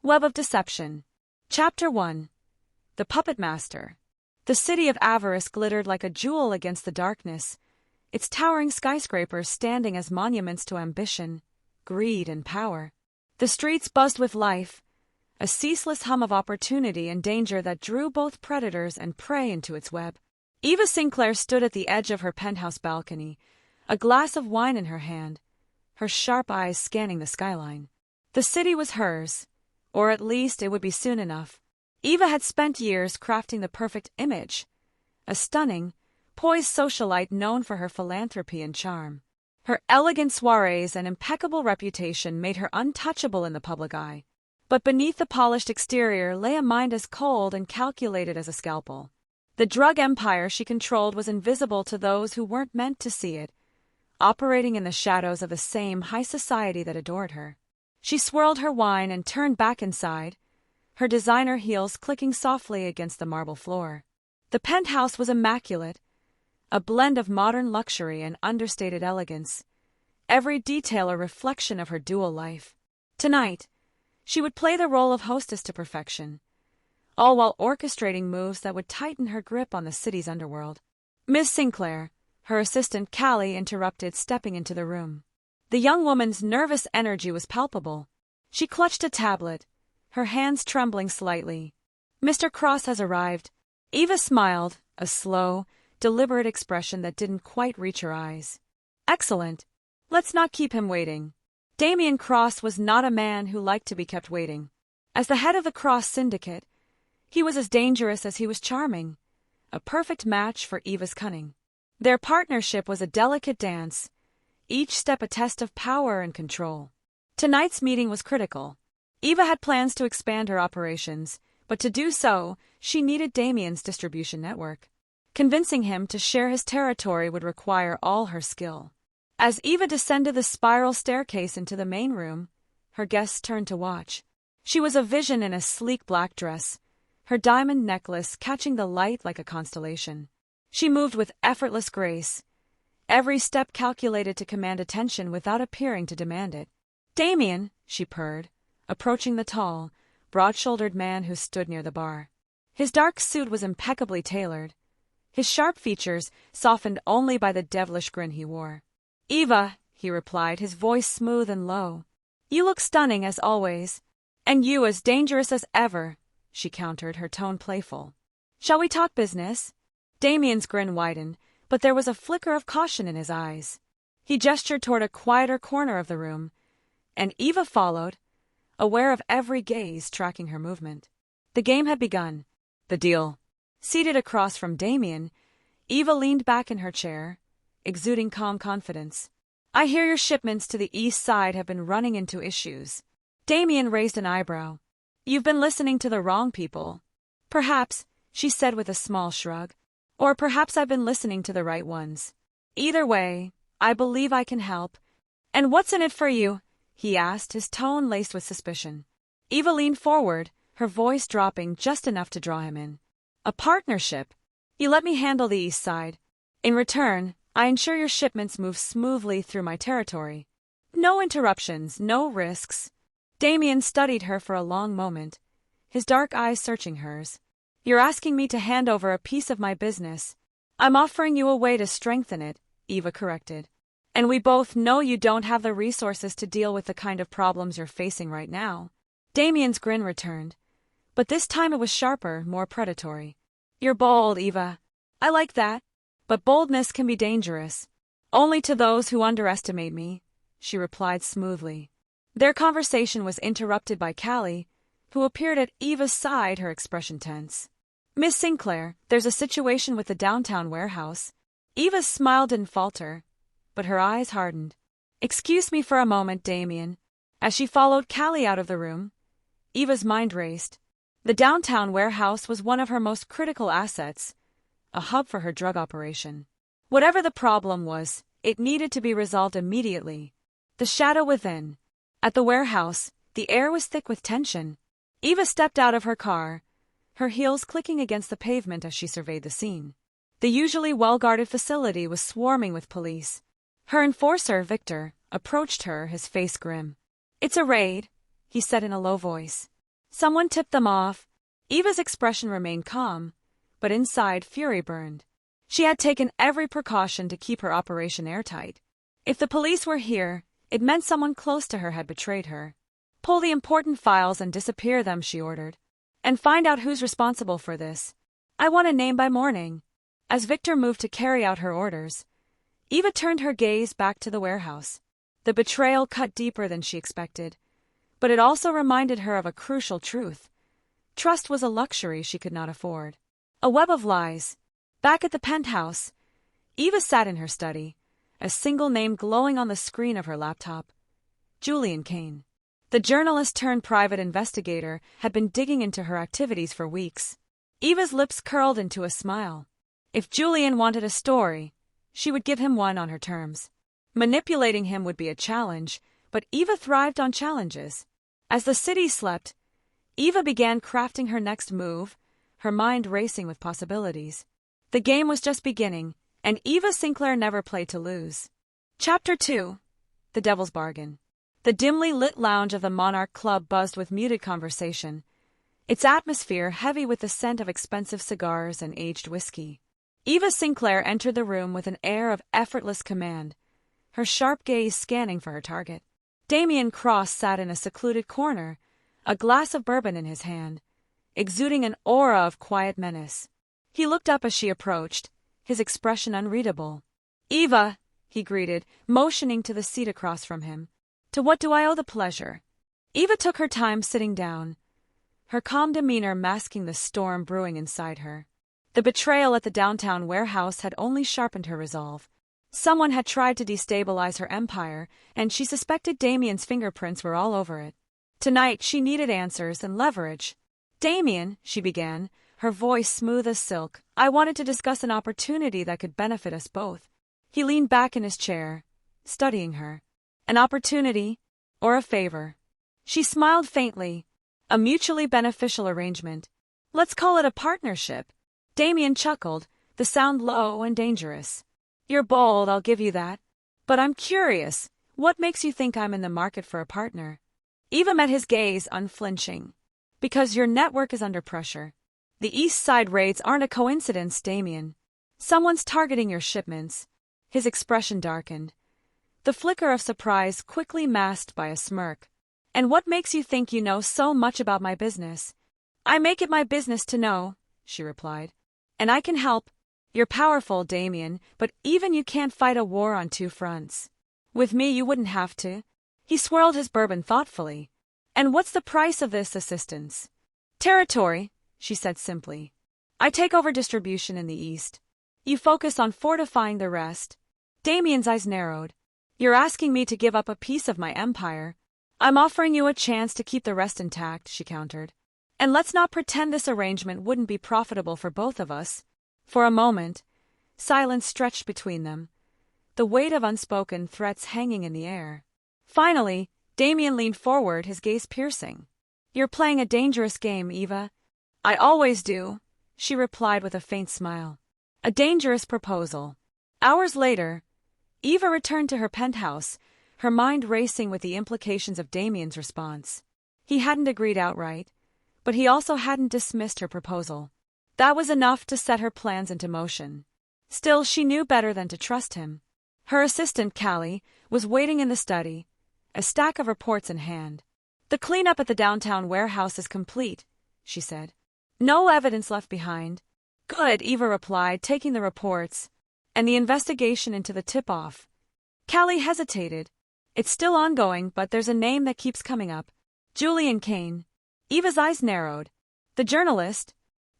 Web of Deception. Chapter 1. The Puppet Master. The city of Avaris glittered like a jewel against the darkness, its towering skyscrapers standing as monuments to ambition, greed, and power. The streets buzzed with life, a ceaseless hum of opportunity and danger that drew both predators and prey into its web. Eva Sinclair stood at the edge of her penthouse balcony, a glass of wine in her hand, her sharp eyes scanning the skyline. The city was hers, or at least it would be soon enough. Eva had spent years crafting the perfect image, a stunning, poised socialite known for her philanthropy and charm. Her elegant soirees and impeccable reputation made her untouchable in the public eye. But beneath the polished exterior lay a mind as cold and calculated as a scalpel. The drug empire she controlled was invisible to those who weren't meant to see it, operating in the shadows of the same high society that adored her. She swirled her wine and turned back inside, her designer heels clicking softly against the marble floor. The penthouse was immaculate, a blend of modern luxury and understated elegance, every detail a reflection of her dual life. Tonight, she would play the role of hostess to perfection, all while orchestrating moves that would tighten her grip on the city's underworld. Miss Sinclair, her assistant Callie interrupted, stepping into the room. The young woman's nervous energy was palpable. She clutched a tablet, her hands trembling slightly. "Mr. Cross has arrived." Eva smiled, a slow, deliberate expression that didn't quite reach her eyes. "Excellent. Let's not keep him waiting." Damien Cross was not a man who liked to be kept waiting. As the head of the Cross Syndicate, he was as dangerous as he was charming, a perfect match for Eva's cunning. Their partnership was a delicate dance, each step a test of power and control. Tonight's meeting was critical. Eva had plans to expand her operations, but to do so, she needed Damien's distribution network. Convincing him to share his territory would require all her skill. As Eva descended the spiral staircase into the main room, her guests turned to watch. She was a vision in a sleek black dress, her diamond necklace catching the light like a constellation. She moved with effortless grace, every step calculated to command attention without appearing to demand it. "Damien," she purred, approaching the tall, broad-shouldered man who stood near the bar. His dark suit was impeccably tailored, his sharp features softened only by the devilish grin he wore. "Eva," he replied, his voice smooth and low. "You look stunning as always." "And you as dangerous as ever," she countered, her tone playful. "Shall we talk business?" Damien's grin widened, but there was a flicker of caution in his eyes. He gestured toward a quieter corner of the room, and Eva followed, aware of every gaze tracking her movement. The game had begun. The deal. Seated across from Damien, Eva leaned back in her chair, exuding calm confidence. "I hear your shipments to the east side have been running into issues." Damien raised an eyebrow. "You've been listening to the wrong people." "Perhaps," she said with a small shrug. "Or perhaps I've been listening to the right ones. Either way, I believe I can help." "And what's in it for you?" he asked, his tone laced with suspicion. Eva leaned forward, her voice dropping just enough to draw him in. "A partnership. You let me handle the east side. In return, I ensure your shipments move smoothly through my territory. No interruptions, no risks." Damien studied her for a long moment, his dark eyes searching hers. "You're asking me to hand over a piece of my business." "I'm offering you a way to strengthen it," Eva corrected. "And we both know you don't have the resources to deal with the kind of problems you're facing right now." Damien's grin returned, but this time it was sharper, more predatory. "You're bold, Eva. I like that. But boldness can be dangerous. Only to those who underestimate me," she replied smoothly. Their conversation was interrupted by Callie, who appeared at Eva's side, her expression tense. "Miss Sinclair, there's a situation with the downtown warehouse." Eva's smile didn't falter, but her eyes hardened. "Excuse me for a moment, Damien." As she followed Callie out of the room, Eva's mind raced. The downtown warehouse was one of her most critical assets, a hub for her drug operation. Whatever the problem was, it needed to be resolved immediately. The shadow within. At the warehouse, the air was thick with tension. Eva stepped out of her car, her heels clicking against the pavement as she surveyed the scene. The usually well-guarded facility was swarming with police. Her enforcer, Victor, approached her, his face grim. "It's a raid," he said in a low voice. Someone tipped them off. Eva's expression remained calm, but inside fury burned. She had taken every precaution to keep her operation airtight. If the police were here, it meant someone close to her had betrayed her. Pull the important files and disappear them, she ordered. And find out who's responsible for this. I want a name by morning. As Victor moved to carry out her orders, Eva turned her gaze back to the warehouse. The betrayal cut deeper than she expected, but it also reminded her of a crucial truth. Trust was a luxury she could not afford. A web of lies. Back at the penthouse, Eva sat in her study, a single name glowing on the screen of her laptop. Julian Kane. The journalist turned private investigator had been digging into her activities for weeks. Eva's lips curled into a smile. If Julian wanted a story, she would give him one on her terms. Manipulating him would be a challenge, but Eva thrived on challenges. As the city slept, Eva began crafting her next move, her mind racing with possibilities. The game was just beginning, and Eva Sinclair never played to lose. Chapter 2. The Devil's Bargain. The dimly lit lounge of the Monarch Club buzzed with muted conversation, its atmosphere heavy with the scent of expensive cigars and aged whiskey. Eva Sinclair entered the room with an air of effortless command, her sharp gaze scanning for her target. Damien Cross sat in a secluded corner, a glass of bourbon in his hand, exuding an aura of quiet menace. He looked up as she approached, his expression unreadable. "Eva," he greeted, motioning to the seat across from him. "To what do I owe the pleasure?" Eva took her time sitting down, her calm demeanor masking the storm brewing inside her. The betrayal at the downtown warehouse had only sharpened her resolve. Someone had tried to destabilize her empire, and she suspected Damien's fingerprints were all over it. Tonight she needed answers and leverage. "Damien," she began, her voice smooth as silk, "I wanted to discuss an opportunity that could benefit us both." He leaned back in his chair, studying her. An opportunity, or a favor? She smiled faintly. A mutually beneficial arrangement. "Let's call it a partnership." Damien chuckled, the sound low and dangerous. "You're bold, I'll give you that. But I'm curious, what makes you think I'm in the market for a partner?" Eva met his gaze, unflinching. "Because your network is under pressure. The East Side raids aren't a coincidence, Damien. Someone's targeting your shipments." His expression darkened, the flicker of surprise quickly masked by a smirk. "And what makes you think you know so much about my business?" "I make it my business to know," she replied. "And I can help. You're powerful, Damien, but even you can't fight a war on two fronts. With me you wouldn't have to." He swirled his bourbon thoughtfully. "And what's the price of this assistance?" "Territory," she said simply. "I take over distribution in the East. You focus on fortifying the rest." Damien's eyes narrowed. "You're asking me to give up a piece of my empire." "I'm offering you a chance to keep the rest intact," she countered. "And let's not pretend this arrangement wouldn't be profitable for both of us." For a moment, silence stretched between them, the weight of unspoken threats hanging in the air. Finally, Damien leaned forward, his gaze piercing. "You're playing a dangerous game, Eva." "I always do," she replied with a faint smile. A dangerous proposal. Hours later, Eva returned to her penthouse, her mind racing with the implications of Damien's response. He hadn't agreed outright, but he also hadn't dismissed her proposal. That was enough to set her plans into motion. Still, she knew better than to trust him. Her assistant, Callie, was waiting in the study, a stack of reports in hand. "The cleanup at the downtown warehouse is complete," she said. "No evidence left behind." "Good," Eva replied, taking the reports. "And the investigation into the tip-off?" Callie hesitated. "It's still ongoing, but there's a name that keeps coming up. Julian Kane." Eva's eyes narrowed. "The journalist?"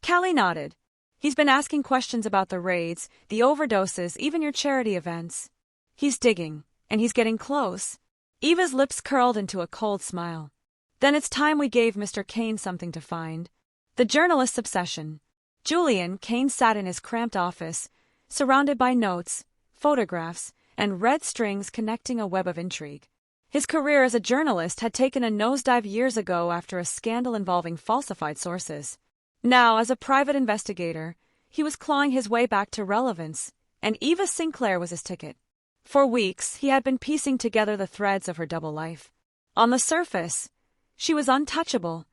Callie nodded. "He's been asking questions about the raids, the overdoses, even your charity events. He's digging, and he's getting close." Eva's lips curled into a cold smile. "Then it's time we gave Mr. Kane something to find." The journalist's obsession. Julian Kane sat in his cramped office, surrounded by notes, photographs, and red strings connecting a web of intrigue. His career as a journalist had taken a nosedive years ago after a scandal involving falsified sources. Now, as a private investigator, he was clawing his way back to relevance, and Eva Sinclair was his ticket. For weeks, he had been piecing together the threads of her double life. On the surface, she was untouchable,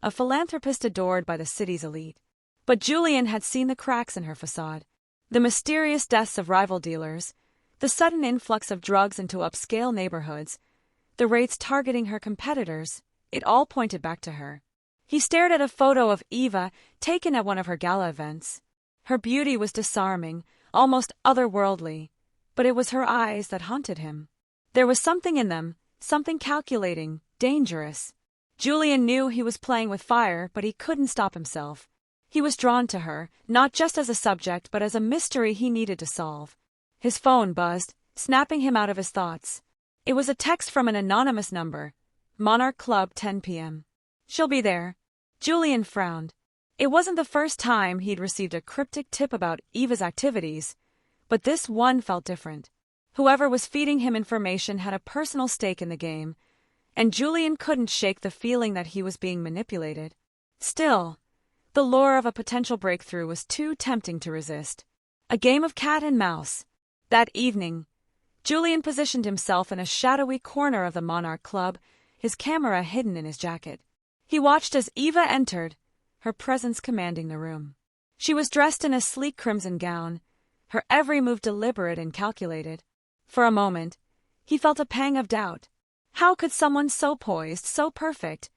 a philanthropist adored by the city's elite. But Julian had seen the cracks in her facade. The mysterious deaths of rival dealers, the sudden influx of drugs into upscale neighborhoods, the raids targeting her competitors, it all pointed back to her. He stared at a photo of Eva taken at one of her gala events. Her beauty was disarming, almost otherworldly, but it was her eyes that haunted him. There was something in them, something calculating, dangerous. Julian knew he was playing with fire, but he couldn't stop himself. He was drawn to her, not just as a subject but as a mystery he needed to solve. His phone buzzed, snapping him out of his thoughts. It was a text from an anonymous number. Monarch Club, 10 p.m. She'll be there. Julian frowned. It wasn't the first time he'd received a cryptic tip about Eva's activities, but this one felt different. Whoever was feeding him information had a personal stake in the game, and Julian couldn't shake the feeling that he was being manipulated. Still, the lure of a potential breakthrough was too tempting to resist. A game of cat and mouse. That evening, Julian positioned himself in a shadowy corner of the Monarch Club, his camera hidden in his jacket. He watched as Eva entered, her presence commanding the room. She was dressed in a sleek crimson gown, her every move deliberate and calculated. For a moment, he felt a pang of doubt. How could someone so poised, so perfect,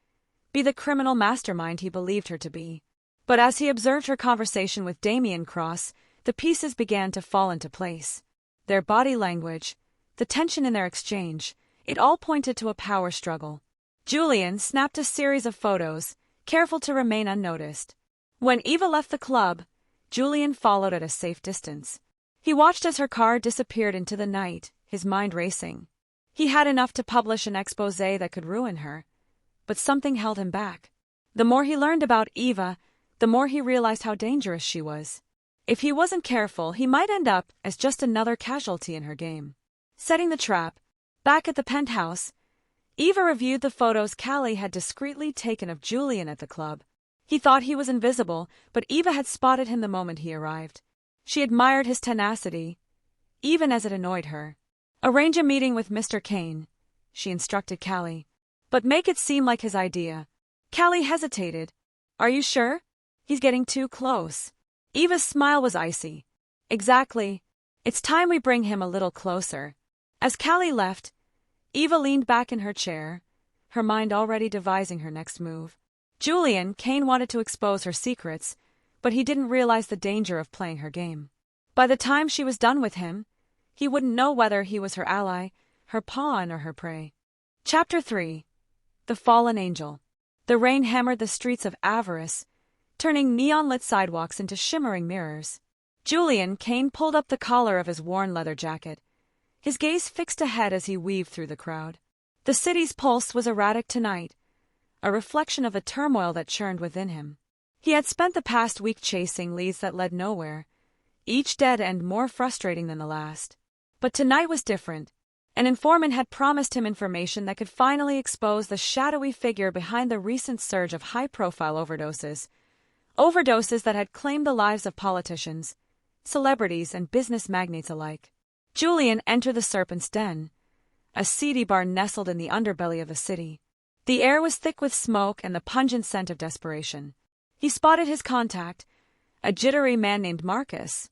be the criminal mastermind he believed her to be? But as he observed her conversation with Damien Cross, the pieces began to fall into place. Their body language, the tension in their exchange, it all pointed to a power struggle. Julian snapped a series of photos, careful to remain unnoticed. When Eva left the club, Julian followed at a safe distance. He watched as her car disappeared into the night, his mind racing. He had enough to publish an exposé that could ruin her, but something held him back. The more he learned about Eva, the more he realized how dangerous she was. If he wasn't careful, he might end up as just another casualty in her game. Setting the trap, back at the penthouse, Eva reviewed the photos Callie had discreetly taken of Julian at the club. He thought he was invisible, but Eva had spotted him the moment he arrived. She admired his tenacity, even as it annoyed her. "Arrange a meeting with Mr. Kane," she instructed Callie. "But make it seem like his idea." Callie hesitated. "Are you sure? He's getting too close." Eva's smile was icy. "Exactly. It's time we bring him a little closer." As Callie left, Eva leaned back in her chair, her mind already devising her next move. Julian Kane wanted to expose her secrets, but he didn't realize the danger of playing her game. By the time she was done with him, he wouldn't know whether he was her ally, her pawn, or her prey. Chapter 3. The Fallen Angel. The rain hammered the streets of Avaris, turning neon-lit sidewalks into shimmering mirrors. Julian Kane pulled up the collar of his worn leather jacket, his gaze fixed ahead as he weaved through the crowd. The city's pulse was erratic tonight, a reflection of the turmoil that churned within him. He had spent the past week chasing leads that led nowhere, each dead end more frustrating than the last. But tonight was different. An informant had promised him information that could finally expose the shadowy figure behind the recent surge of high-profile overdoses. Overdoses that had claimed the lives of politicians, celebrities, and business magnates alike. Julian entered the Serpent's Den, a seedy bar nestled in the underbelly of the city. The air was thick with smoke and the pungent scent of desperation. He spotted his contact, a jittery man named Marcus,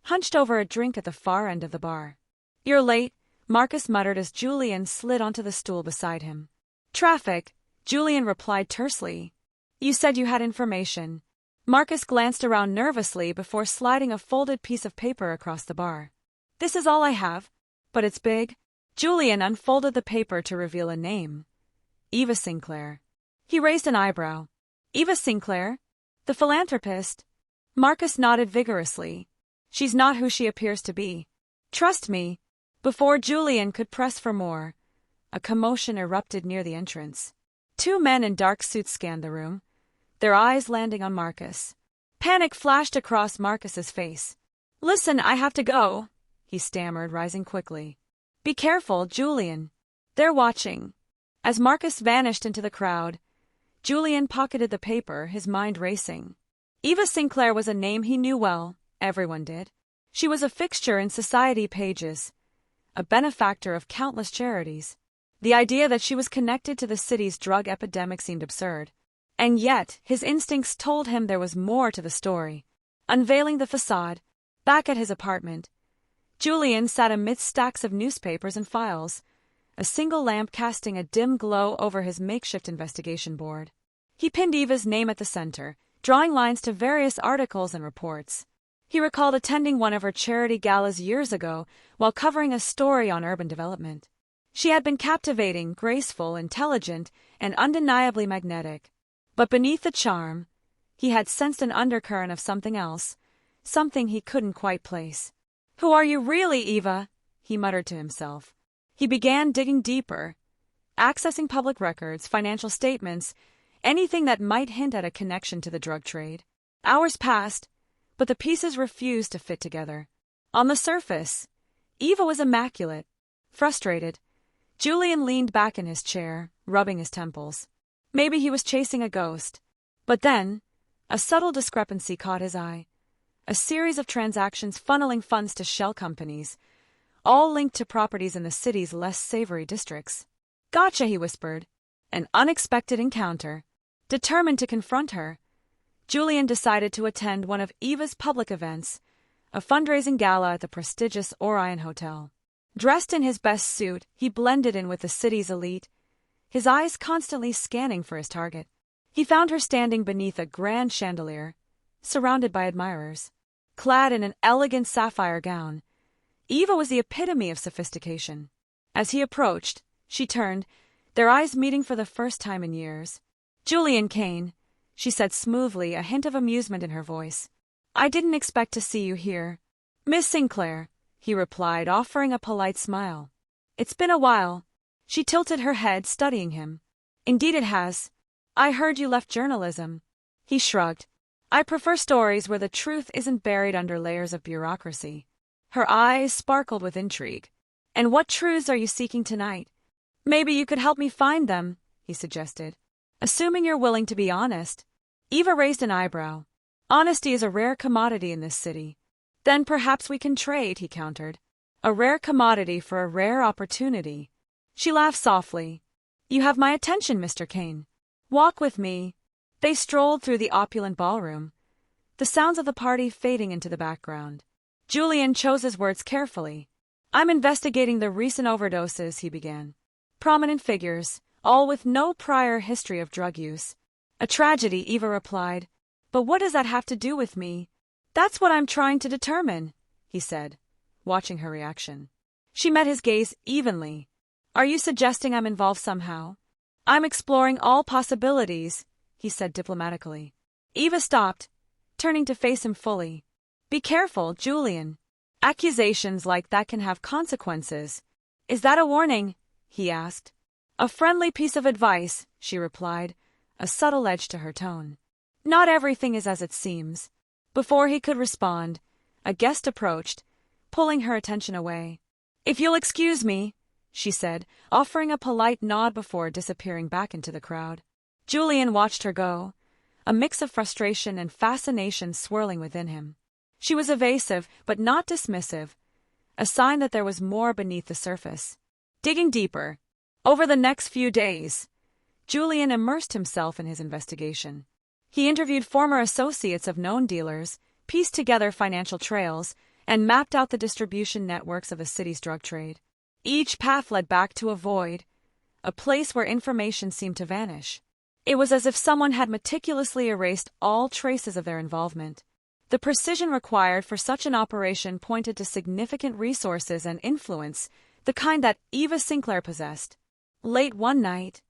hunched over a drink at the far end of the bar. "You're late," Marcus muttered as Julian slid onto the stool beside him. "Traffic," Julian replied tersely. "You said you had information." Marcus glanced around nervously before sliding a folded piece of paper across the bar. "This is all I have, but it's big." Julian unfolded the paper to reveal a name. Eva Sinclair. He raised an eyebrow. "Eva Sinclair? The philanthropist?" Marcus nodded vigorously. "She's not who she appears to be. Trust me." Before Julian could press for more, a commotion erupted near the entrance. Two men in dark suits scanned the room, their eyes landing on Marcus. Panic flashed across Marcus's face. "Listen, I have to go," he stammered, rising quickly. "Be careful, Julian. They're watching." As Marcus vanished into the crowd, Julian pocketed the paper, his mind racing. Eva Sinclair was a name he knew well, everyone did. She was a fixture in society pages, a benefactor of countless charities. The idea that she was connected to the city's drug epidemic seemed absurd. And yet, his instincts told him there was more to the story. Unveiling the facade, back at his apartment, Julian sat amidst stacks of newspapers and files, a single lamp casting a dim glow over his makeshift investigation board. He pinned Eva's name at the center, drawing lines to various articles and reports. He recalled attending one of her charity galas years ago while covering a story on urban development. She had been captivating, graceful, intelligent, and undeniably magnetic. But beneath the charm, he had sensed an undercurrent of something else, something he couldn't quite place. "Who are you really, Eva?" he muttered to himself. He began digging deeper, accessing public records, financial statements, anything that might hint at a connection to the drug trade. Hours passed, but the pieces refused to fit together. On the surface, Eva was immaculate. Frustrated, Julian leaned back in his chair, rubbing his temples. Maybe he was chasing a ghost. But then, a subtle discrepancy caught his eye. A series of transactions funneling funds to shell companies, all linked to properties in the city's less savory districts. "Gotcha," he whispered. An unexpected encounter. Determined to confront her, Julian decided to attend one of Eva's public events, a fundraising gala at the prestigious Orion Hotel. Dressed in his best suit, he blended in with the city's elite, his eyes constantly scanning for his target. He found her standing beneath a grand chandelier, surrounded by admirers. Clad in an elegant sapphire gown, Eva was the epitome of sophistication. As he approached, she turned, their eyes meeting for the first time in years. "Julian Kane," she said smoothly, a hint of amusement in her voice. "I didn't expect to see you here." "Miss Sinclair," he replied, offering a polite smile. "It's been a while." She tilted her head, studying him. "Indeed it has. I heard you left journalism." He shrugged. "I prefer stories where the truth isn't buried under layers of bureaucracy." Her eyes sparkled with intrigue. "And what truths are you seeking tonight?" "Maybe you could help me find them," he suggested. "Assuming you're willing to be honest." Eva raised an eyebrow. "Honesty is a rare commodity in this city." "Then perhaps we can trade," he countered. "A rare commodity for a rare opportunity." She laughed softly. "You have my attention, Mr. Kane. Walk with me." They strolled through the opulent ballroom, the sounds of the party fading into the background. Julian chose his words carefully. "I'm investigating the recent overdoses," he began. "Prominent figures, all with no prior history of drug use." "A tragedy," Eva replied. "But what does that have to do with me?" "That's what I'm trying to determine," he said, watching her reaction. She met his gaze evenly. "Are you suggesting I'm involved somehow?" "I'm exploring all possibilities," he said diplomatically. Eva stopped, turning to face him fully. "Be careful, Julian. Accusations like that can have consequences." "Is that a warning?" he asked. "A friendly piece of advice," she replied, a subtle edge to her tone. "Not everything is as it seems." Before he could respond, a guest approached, pulling her attention away. "If you'll excuse me," she said, offering a polite nod before disappearing back into the crowd. Julian watched her go, a mix of frustration and fascination swirling within him. She was evasive, but not dismissive, a sign that there was more beneath the surface. Digging deeper, over the next few days, Julian immersed himself in his investigation. He interviewed former associates of known dealers, pieced together financial trails, and mapped out the distribution networks of the city's drug trade. Each path led back to a void, a place where information seemed to vanish. It was as if someone had meticulously erased all traces of their involvement. The precision required for such an operation pointed to significant resources and influence, the kind that Eva Sinclair possessed. Late one night,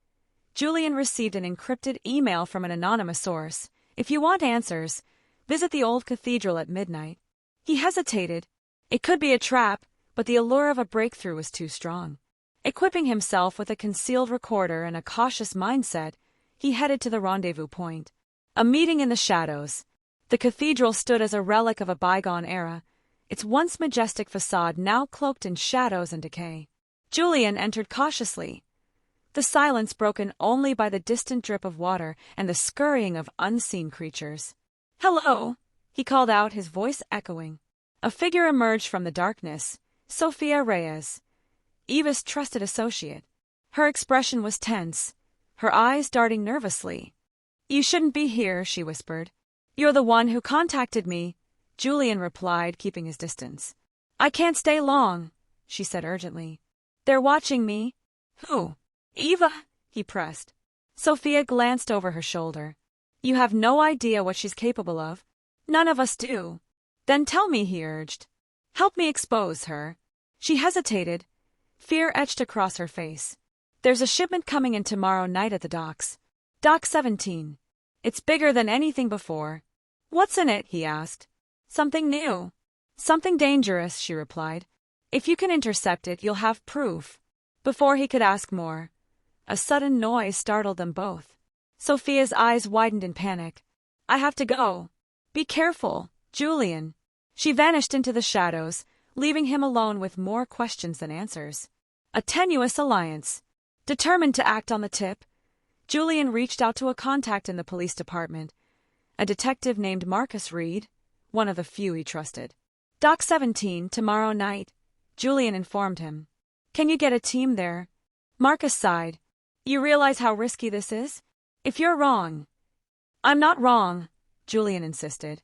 Julian received an encrypted email from an anonymous source. "If you want answers, visit the old cathedral at midnight." He hesitated. It could be a trap, but the allure of a breakthrough was too strong. Equipping himself with a concealed recorder and a cautious mindset, he headed to the rendezvous point. A meeting in the shadows. The cathedral stood as a relic of a bygone era, its once majestic facade now cloaked in shadows and decay. Julian entered cautiously, the silence broken only by the distant drip of water and the scurrying of unseen creatures. "Hello," he called out, his voice echoing. A figure emerged from the darkness, Sophia Reyes, Eva's trusted associate. Her expression was tense, her eyes darting nervously. You shouldn't be here, she whispered. You're the one who contacted me, Julian replied, keeping his distance. I can't stay long, she said urgently. They're watching me. Who? Eva, he pressed. Sophia glanced over her shoulder. You have no idea what she's capable of. None of us do. Then tell me, he urged. Help me expose her. She hesitated. Fear etched across her face. There's a shipment coming in tomorrow night at the docks. Dock 17. It's bigger than anything before. What's in it? He asked. Something new. Something dangerous, she replied. If you can intercept it, you'll have proof. Before he could ask more, a sudden noise startled them both. Sophia's eyes widened in panic. I have to go. Be careful, Julian. She vanished into the shadows, leaving him alone with more questions than answers. A tenuous alliance. Determined to act on the tip, Julian reached out to a contact in the police department, a detective named Marcus Reed, one of the few he trusted. Dock 17, tomorrow night, Julian informed him. Can you get a team there? Marcus sighed. You realize how risky this is? If you're wrong. I'm not wrong, Julian insisted.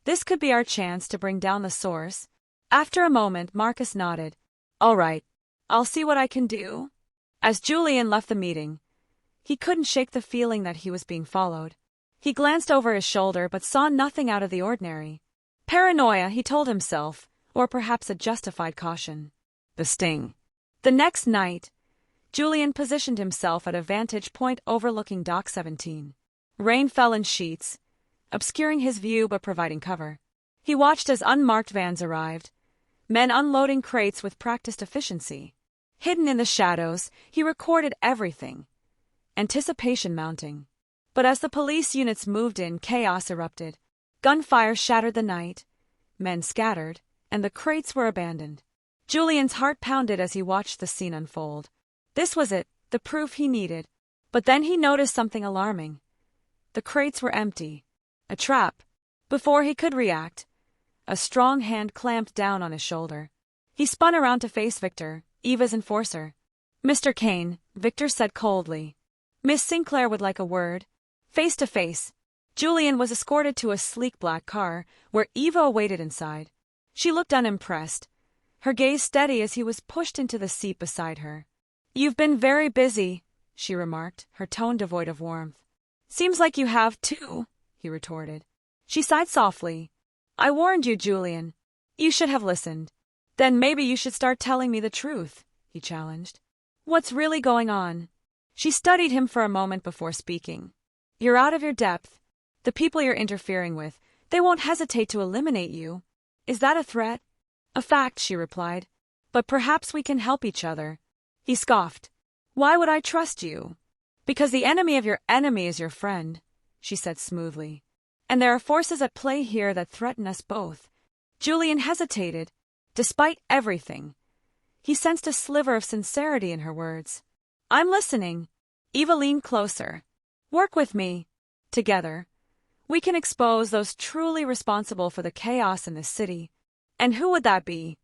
This could be our chance to bring down the source. After a moment, Marcus nodded. All right, I'll see what I can do. As Julian left the meeting, he couldn't shake the feeling that he was being followed. He glanced over his shoulder but saw nothing out of the ordinary. Paranoia, he told himself, or perhaps a justified caution. The sting. The next night, Julian positioned himself at a vantage point overlooking Dock 17. Rain fell in sheets, obscuring his view but providing cover. He watched as unmarked vans arrived, men unloading crates with practiced efficiency. Hidden in the shadows, he recorded everything, anticipation mounting. But as the police units moved in, chaos erupted. Gunfire shattered the night, men scattered, and the crates were abandoned. Julian's heart pounded as he watched the scene unfold. This was it, the proof he needed. But then he noticed something alarming. The crates were empty. A trap. Before he could react, a strong hand clamped down on his shoulder. He spun around to face Victor, Eva's enforcer. Mr. Kane, Victor said coldly. Miss Sinclair would like a word. Face to face. Julian was escorted to a sleek black car, where Eva awaited inside. She looked unimpressed, her gaze steady as he was pushed into the seat beside her. You've been very busy, she remarked, her tone devoid of warmth. Seems like you have too, he retorted. She sighed softly. I warned you, Julian. You should have listened. Then maybe you should start telling me the truth, he challenged. What's really going on? She studied him for a moment before speaking. You're out of your depth. The people you're interfering with, they won't hesitate to eliminate you. Is that a threat? A fact, she replied. But perhaps we can help each other. He scoffed. Why would I trust you? Because the enemy of your enemy is your friend, she said smoothly. And there are forces at play here that threaten us both. Julian hesitated. Despite everything, he sensed a sliver of sincerity in her words. I'm listening. Eva leaned closer. Work with me. Together, we can expose those truly responsible for the chaos in this city. And who would that be?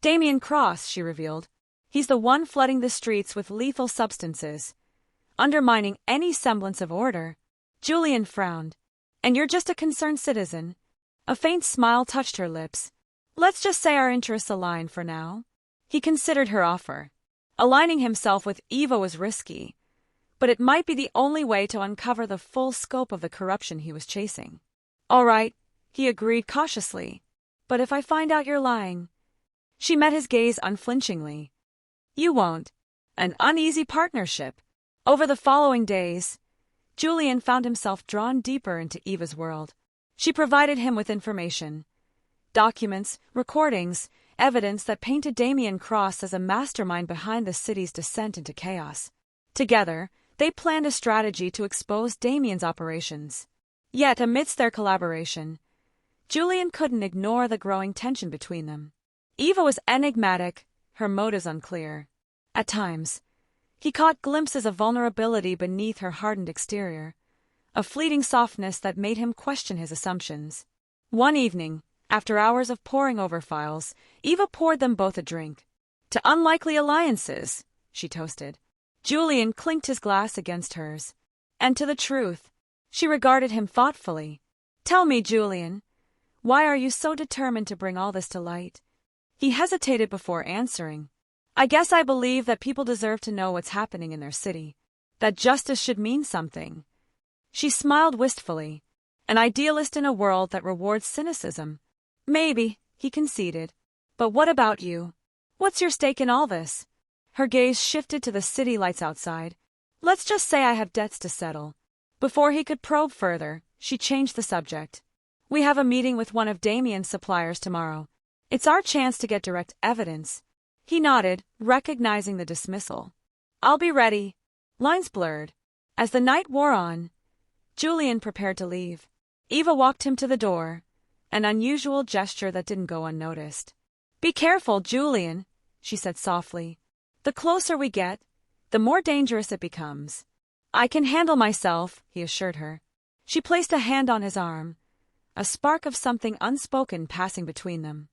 Damien Cross, she revealed. He's the one flooding the streets with lethal substances, undermining any semblance of order. Julian frowned. And you're just a concerned citizen. A faint smile touched her lips. Let's just say our interests align for now. He considered her offer. Aligning himself with Eva was risky, but it might be the only way to uncover the full scope of the corruption he was chasing. All right, he agreed cautiously. But if I find out you're lying? She met his gaze unflinchingly. You won't. An uneasy partnership. Over the following days, Julian found himself drawn deeper into Eva's world. She provided him with information. Documents, recordings, evidence that painted Damien Cross as a mastermind behind the city's descent into chaos. Together, they planned a strategy to expose Damien's operations. Yet, amidst their collaboration, Julian couldn't ignore the growing tension between them. Eva was enigmatic, her motives unclear. At times, he caught glimpses of vulnerability beneath her hardened exterior, a fleeting softness that made him question his assumptions. One evening, after hours of poring over files, Eva poured them both a drink. To unlikely alliances, she toasted. Julian clinked his glass against hers. And to the truth, She regarded him thoughtfully. "Tell me, Julian, why are you so determined to bring all this to light?" He hesitated before answering. "I guess I believe that people deserve to know what's happening in their city. That justice should mean something." She smiled wistfully. "An idealist in a world that rewards cynicism." "Maybe," he conceded. "But what about you? What's your stake in all this?" Her gaze shifted to the city lights outside. "Let's just say I have debts to settle." Before he could probe further, she changed the subject. "We have a meeting with one of Damien's suppliers tomorrow. It's our chance to get direct evidence." He nodded, recognizing the dismissal. "I'll be ready." Lines blurred. As the night wore on, Julian prepared to leave. Eva walked him to the door, an unusual gesture that didn't go unnoticed. "Be careful, Julian," she said softly. "The closer we get, the more dangerous it becomes." "I can handle myself," he assured her. She placed a hand on his arm, a spark of something unspoken passing between them.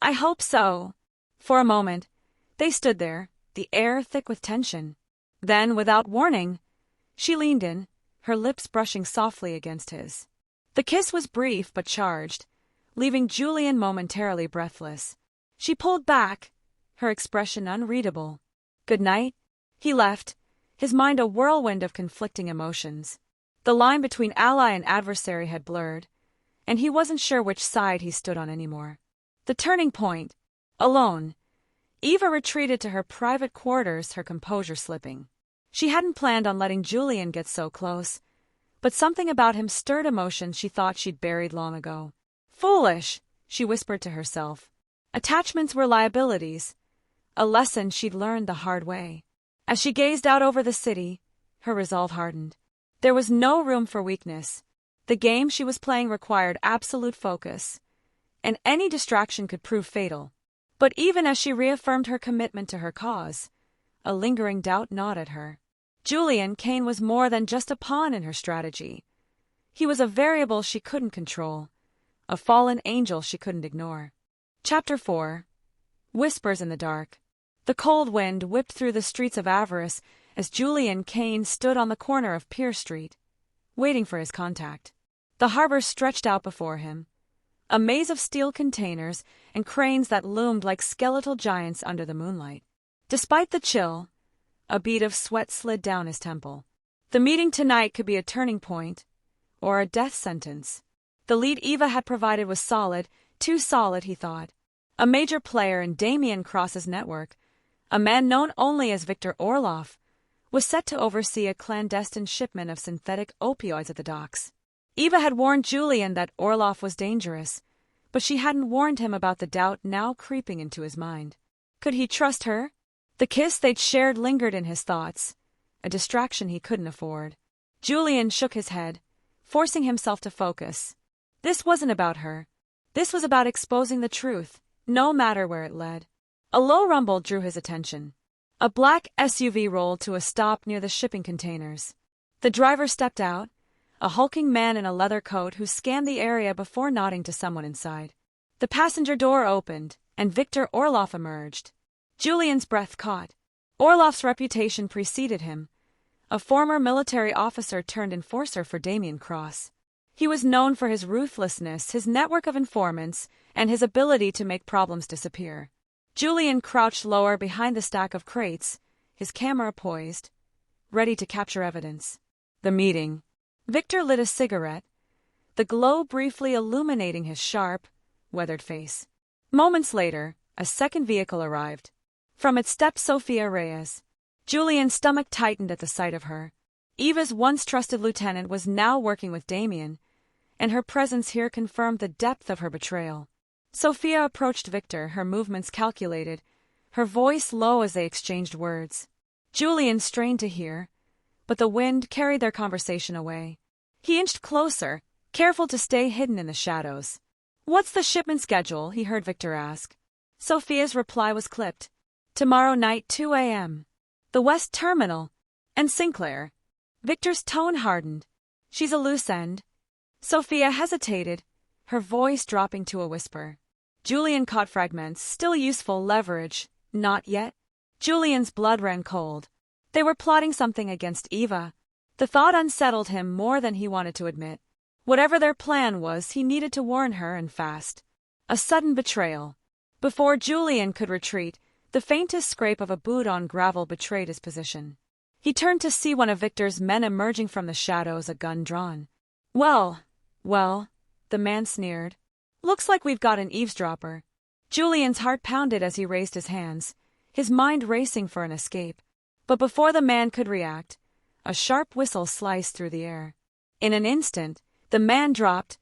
"I hope so." For a moment, they stood there, the air thick with tension. Then, without warning, she leaned in, her lips brushing softly against his. The kiss was brief but charged, leaving Julian momentarily breathless. She pulled back, her expression unreadable. "Good night." He left, his mind a whirlwind of conflicting emotions. The line between ally and adversary had blurred, and he wasn't sure which side he stood on anymore. The turning point. Alone, Eva retreated to her private quarters, her composure slipping. She hadn't planned on letting Julian get so close, but something about him stirred emotions she thought she'd buried long ago. "Foolish," she whispered to herself. Attachments were liabilities, a lesson she'd learned the hard way. As she gazed out over the city, her resolve hardened. There was no room for weakness. The game she was playing required absolute focus, and any distraction could prove fatal. But even as she reaffirmed her commitment to her cause, a lingering doubt gnawed at her. Julian Kane was more than just a pawn in her strategy. He was a variable she couldn't control, a fallen angel she couldn't ignore. Chapter 4. Whispers in the Dark. The cold wind whipped through the streets of Avaris as Julian Kane stood on the corner of Pier Street, waiting for his contact. The harbor stretched out before him, a maze of steel containers and cranes that loomed like skeletal giants under the moonlight. Despite the chill, a bead of sweat slid down his temple. The meeting tonight could be a turning point, or a death sentence. The lead Eva had provided was solid, too solid, he thought. A major player in Damien Cross's network, a man known only as Victor Orloff, was set to oversee a clandestine shipment of synthetic opioids at the docks. Eva had warned Julian that Orloff was dangerous, but she hadn't warned him about the doubt now creeping into his mind. Could he trust her? The kiss they'd shared lingered in his thoughts, a distraction he couldn't afford. Julian shook his head, forcing himself to focus. This wasn't about her. This was about exposing the truth, no matter where it led. A low rumble drew his attention. A black SUV rolled to a stop near the shipping containers. The driver stepped out, a hulking man in a leather coat who scanned the area before nodding to someone inside. The passenger door opened, and Victor Orloff emerged. Julian's breath caught. Orloff's reputation preceded him, a former military officer turned enforcer for Damien Cross. He was known for his ruthlessness, his network of informants, and his ability to make problems disappear. Julian crouched lower behind the stack of crates, his camera poised, ready to capture evidence. The meeting. Victor lit a cigarette, the glow briefly illuminating his sharp, weathered face. Moments later, a second vehicle arrived. From it stepped Sophia Reyes. Julian's stomach tightened at the sight of her. Eva's once trusted lieutenant was now working with Damien, and her presence here confirmed the depth of her betrayal. Sophia approached Victor, her movements calculated, her voice low as they exchanged words. Julian strained to hear, but the wind carried their conversation away. He inched closer, careful to stay hidden in the shadows. "What's the shipment schedule?" he heard Victor ask. Sophia's reply was clipped. "Tomorrow night, 2 a.m. The West Terminal." "And Sinclair?" Victor's tone hardened. "She's a loose end." Sophia hesitated, her voice dropping to a whisper. Julian caught fragments, still useful leverage, not yet. Julian's blood ran cold. They were plotting something against Eva, The thought unsettled him more than he wanted to admit. Whatever their plan was, he needed to warn her, and fast. A sudden betrayal. Before Julian could retreat, the faintest scrape of a boot on gravel betrayed his position. He turned to see one of Victor's men emerging from the shadows, a gun drawn. Well, the man sneered. Looks like we've got an eavesdropper. Julian's heart pounded as he raised his hands, his mind racing for an escape. But before the man could react, a sharp whistle sliced through the air. In an instant, the man dropped,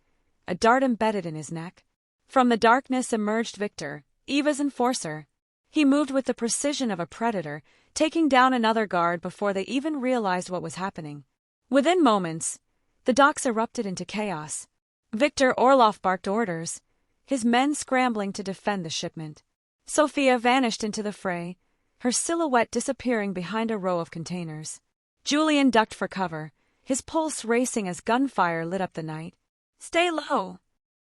a dart embedded in his neck. From the darkness emerged Victor, Eva's enforcer. He moved with the precision of a predator, taking down another guard before they even realized what was happening. Within moments, the docks erupted into chaos. Victor Orloff barked orders, his men scrambling to defend the shipment. Sophia vanished into the fray, her silhouette disappearing behind a row of containers. Julian ducked for cover, his pulse racing as gunfire lit up the night. "Stay low,"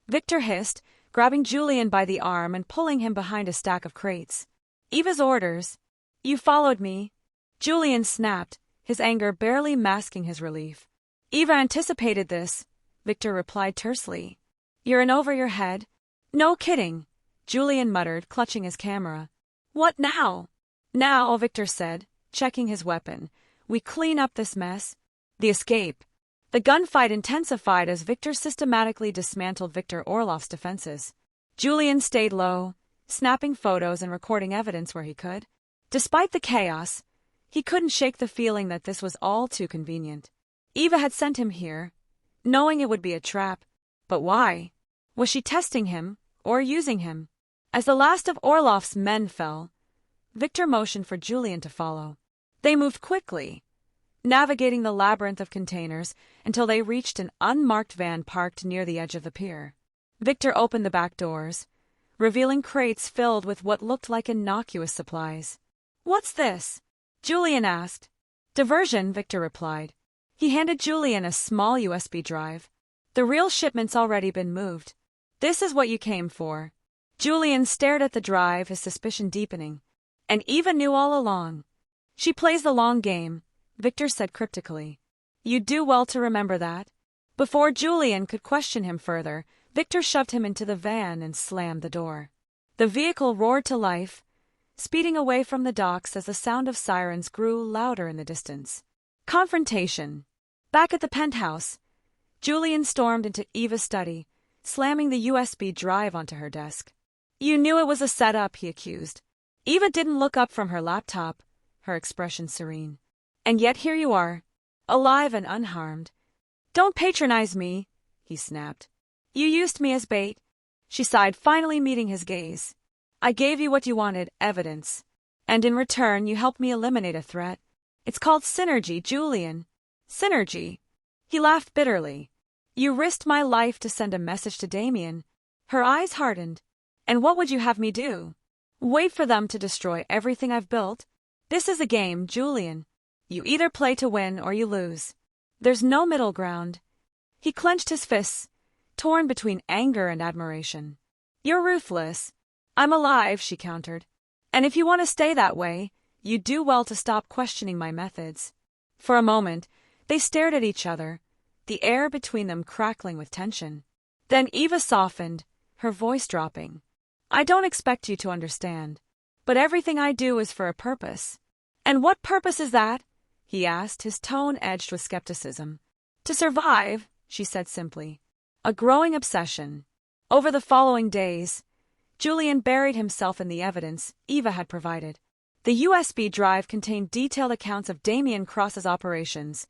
Victor hissed, grabbing Julian by the arm and pulling him behind a stack of crates. "Eva's orders. You followed me." Julian snapped, his anger barely masking his relief. "Eva anticipated this," Victor replied tersely. "You're in over your head." "No kidding," Julian muttered, clutching his camera. "What now?" "Now," Victor said, checking his weapon, "we clean up this mess." The escape. The gunfight intensified as Victor systematically dismantled Victor Orloff's defenses. Julian stayed low, snapping photos and recording evidence where he could. Despite the chaos, he couldn't shake the feeling that this was all too convenient. Eva had sent him here, knowing it would be a trap. But why? Was she testing him, or using him? As the last of Orloff's men fell, Victor motioned for Julian to follow. They moved quickly, navigating the labyrinth of containers until they reached an unmarked van parked near the edge of the pier. Victor opened the back doors, revealing crates filled with what looked like innocuous supplies. "What's this?" Julian asked. "Diversion," Victor replied. He handed Julian a small USB drive. "The real shipment's already been moved. This is what you came for." Julian stared at the drive, his suspicion deepening. "And Eva knew all along." "She plays the long game," Victor said cryptically. "You'd do well to remember that." Before Julian could question him further, Victor shoved him into the van and slammed the door. The vehicle roared to life, speeding away from the docks as the sound of sirens grew louder in the distance. Confrontation. Back at the penthouse, Julian stormed into Eva's study, slamming the USB drive onto her desk. "You knew it was a setup," he accused. Eva didn't look up from her laptop, her expression serene. "And yet here you are, alive and unharmed." "Don't patronize me," he snapped. "You used me as bait." She sighed, finally meeting his gaze. "I gave you what you wanted, evidence. And in return you helped me eliminate a threat. It's called synergy, Julian." "Synergy?" He laughed bitterly. "You risked my life to send a message to Damien." Her eyes hardened. "And what would you have me do? Wait for them to destroy everything I've built? This is a game, Julian. You either play to win or you lose. There's no middle ground." He clenched his fists, torn between anger and admiration. "You're ruthless." "I'm alive," she countered. "And if you want to stay that way, you do well to stop questioning my methods." For a moment, they stared at each other, the air between them crackling with tension. Then Eva softened, her voice dropping. "I don't expect you to understand, but everything I do is for a purpose." "And what purpose is that?" he asked, his tone edged with skepticism. "To survive," she said simply. A growing obsession. Over the following days, Julian buried himself in the evidence Eva had provided. The USB drive contained detailed accounts of Damien Cross's operations,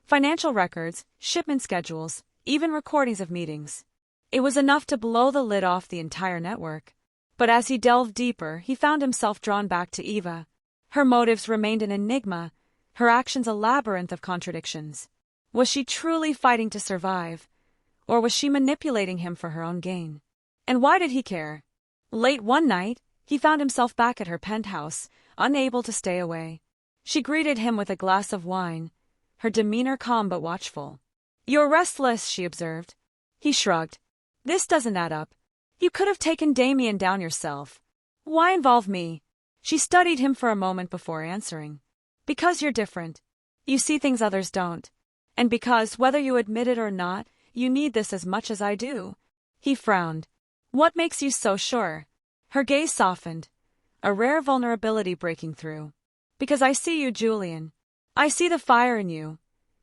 financial records, shipment schedules, even recordings of meetings. It was enough to blow the lid off the entire network. But as he delved deeper, he found himself drawn back to Eva. Her motives remained an enigma, her actions a labyrinth of contradictions. Was she truly fighting to survive, or was she manipulating him for her own gain? And why did he care? Late one night, he found himself back at her penthouse, unable to stay away. She greeted him with a glass of wine, her demeanor calm but watchful. "You're restless," she observed. He shrugged. "This doesn't add up. You could have taken Damien down yourself. Why involve me?" She studied him for a moment before answering. "Because you're different. You see things others don't." And because, whether you admit it or not, you need this as much as I do. He frowned. What makes you so sure? Her gaze softened, a rare vulnerability breaking through. Because I see you, Julian. I see the fire in you,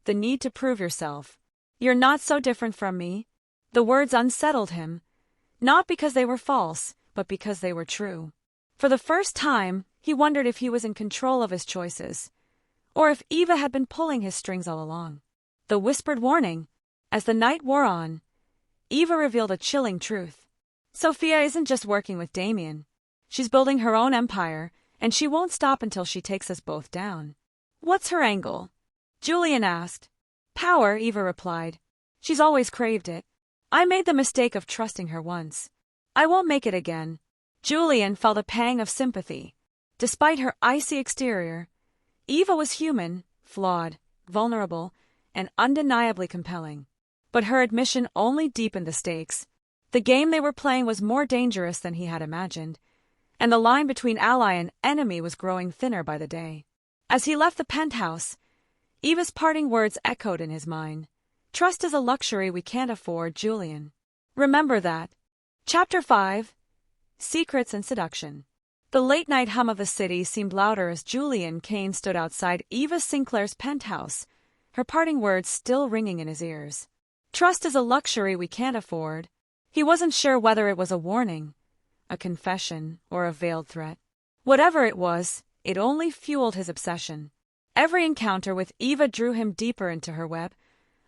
the need to prove yourself. You're not so different from me. The words unsettled him, not because they were false, but because they were true. For the first time, he wondered if he was in control of his choices, or if Eva had been pulling his strings all along. The whispered warning. As the night wore on, Eva revealed a chilling truth. Sophia isn't just working with Damien. She's building her own empire, and she won't stop until she takes us both down. What's her angle? Julian asked. Power, Eva replied. She's always craved it. I made the mistake of trusting her once. I won't make it again. Julian felt a pang of sympathy. Despite her icy exterior, Eva was human, flawed, vulnerable, and undeniably compelling. But her admission only deepened the stakes. The game they were playing was more dangerous than he had imagined, and the line between ally and enemy was growing thinner by the day. As he left the penthouse, Eva's parting words echoed in his mind. Trust is a luxury we can't afford, Julian. Remember that. Chapter 5. Secrets and Seduction. The late-night hum of the city seemed louder as Julian Kane stood outside Eva Sinclair's penthouse, her parting words still ringing in his ears. Trust is a luxury we can't afford. He wasn't sure whether it was a warning, a confession, or a veiled threat. Whatever it was, it only fueled his obsession. Every encounter with Eva drew him deeper into her web,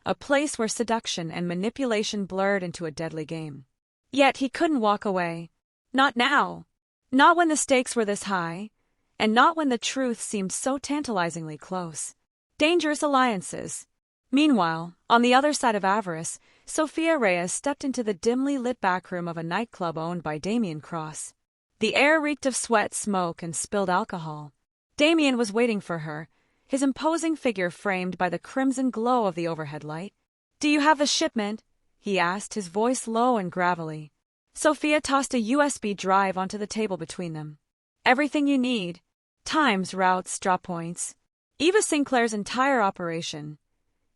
a place where seduction and manipulation blurred into a deadly game. Yet he couldn't walk away. Not now. Not when the stakes were this high, and not when the truth seemed so tantalizingly close. Dangerous alliances. Meanwhile, on the other side of Avaris, Sophia Reyes stepped into the dimly lit backroom of a nightclub owned by Damien Cross. The air reeked of sweat, smoke, and spilled alcohol. Damien was waiting for her, his imposing figure framed by the crimson glow of the overhead light. Do you have the shipment? He asked, his voice low and gravelly. Sophia tossed a USB drive onto the table between them. Everything you need. Times, routes, drop points. Eva Sinclair's entire operation.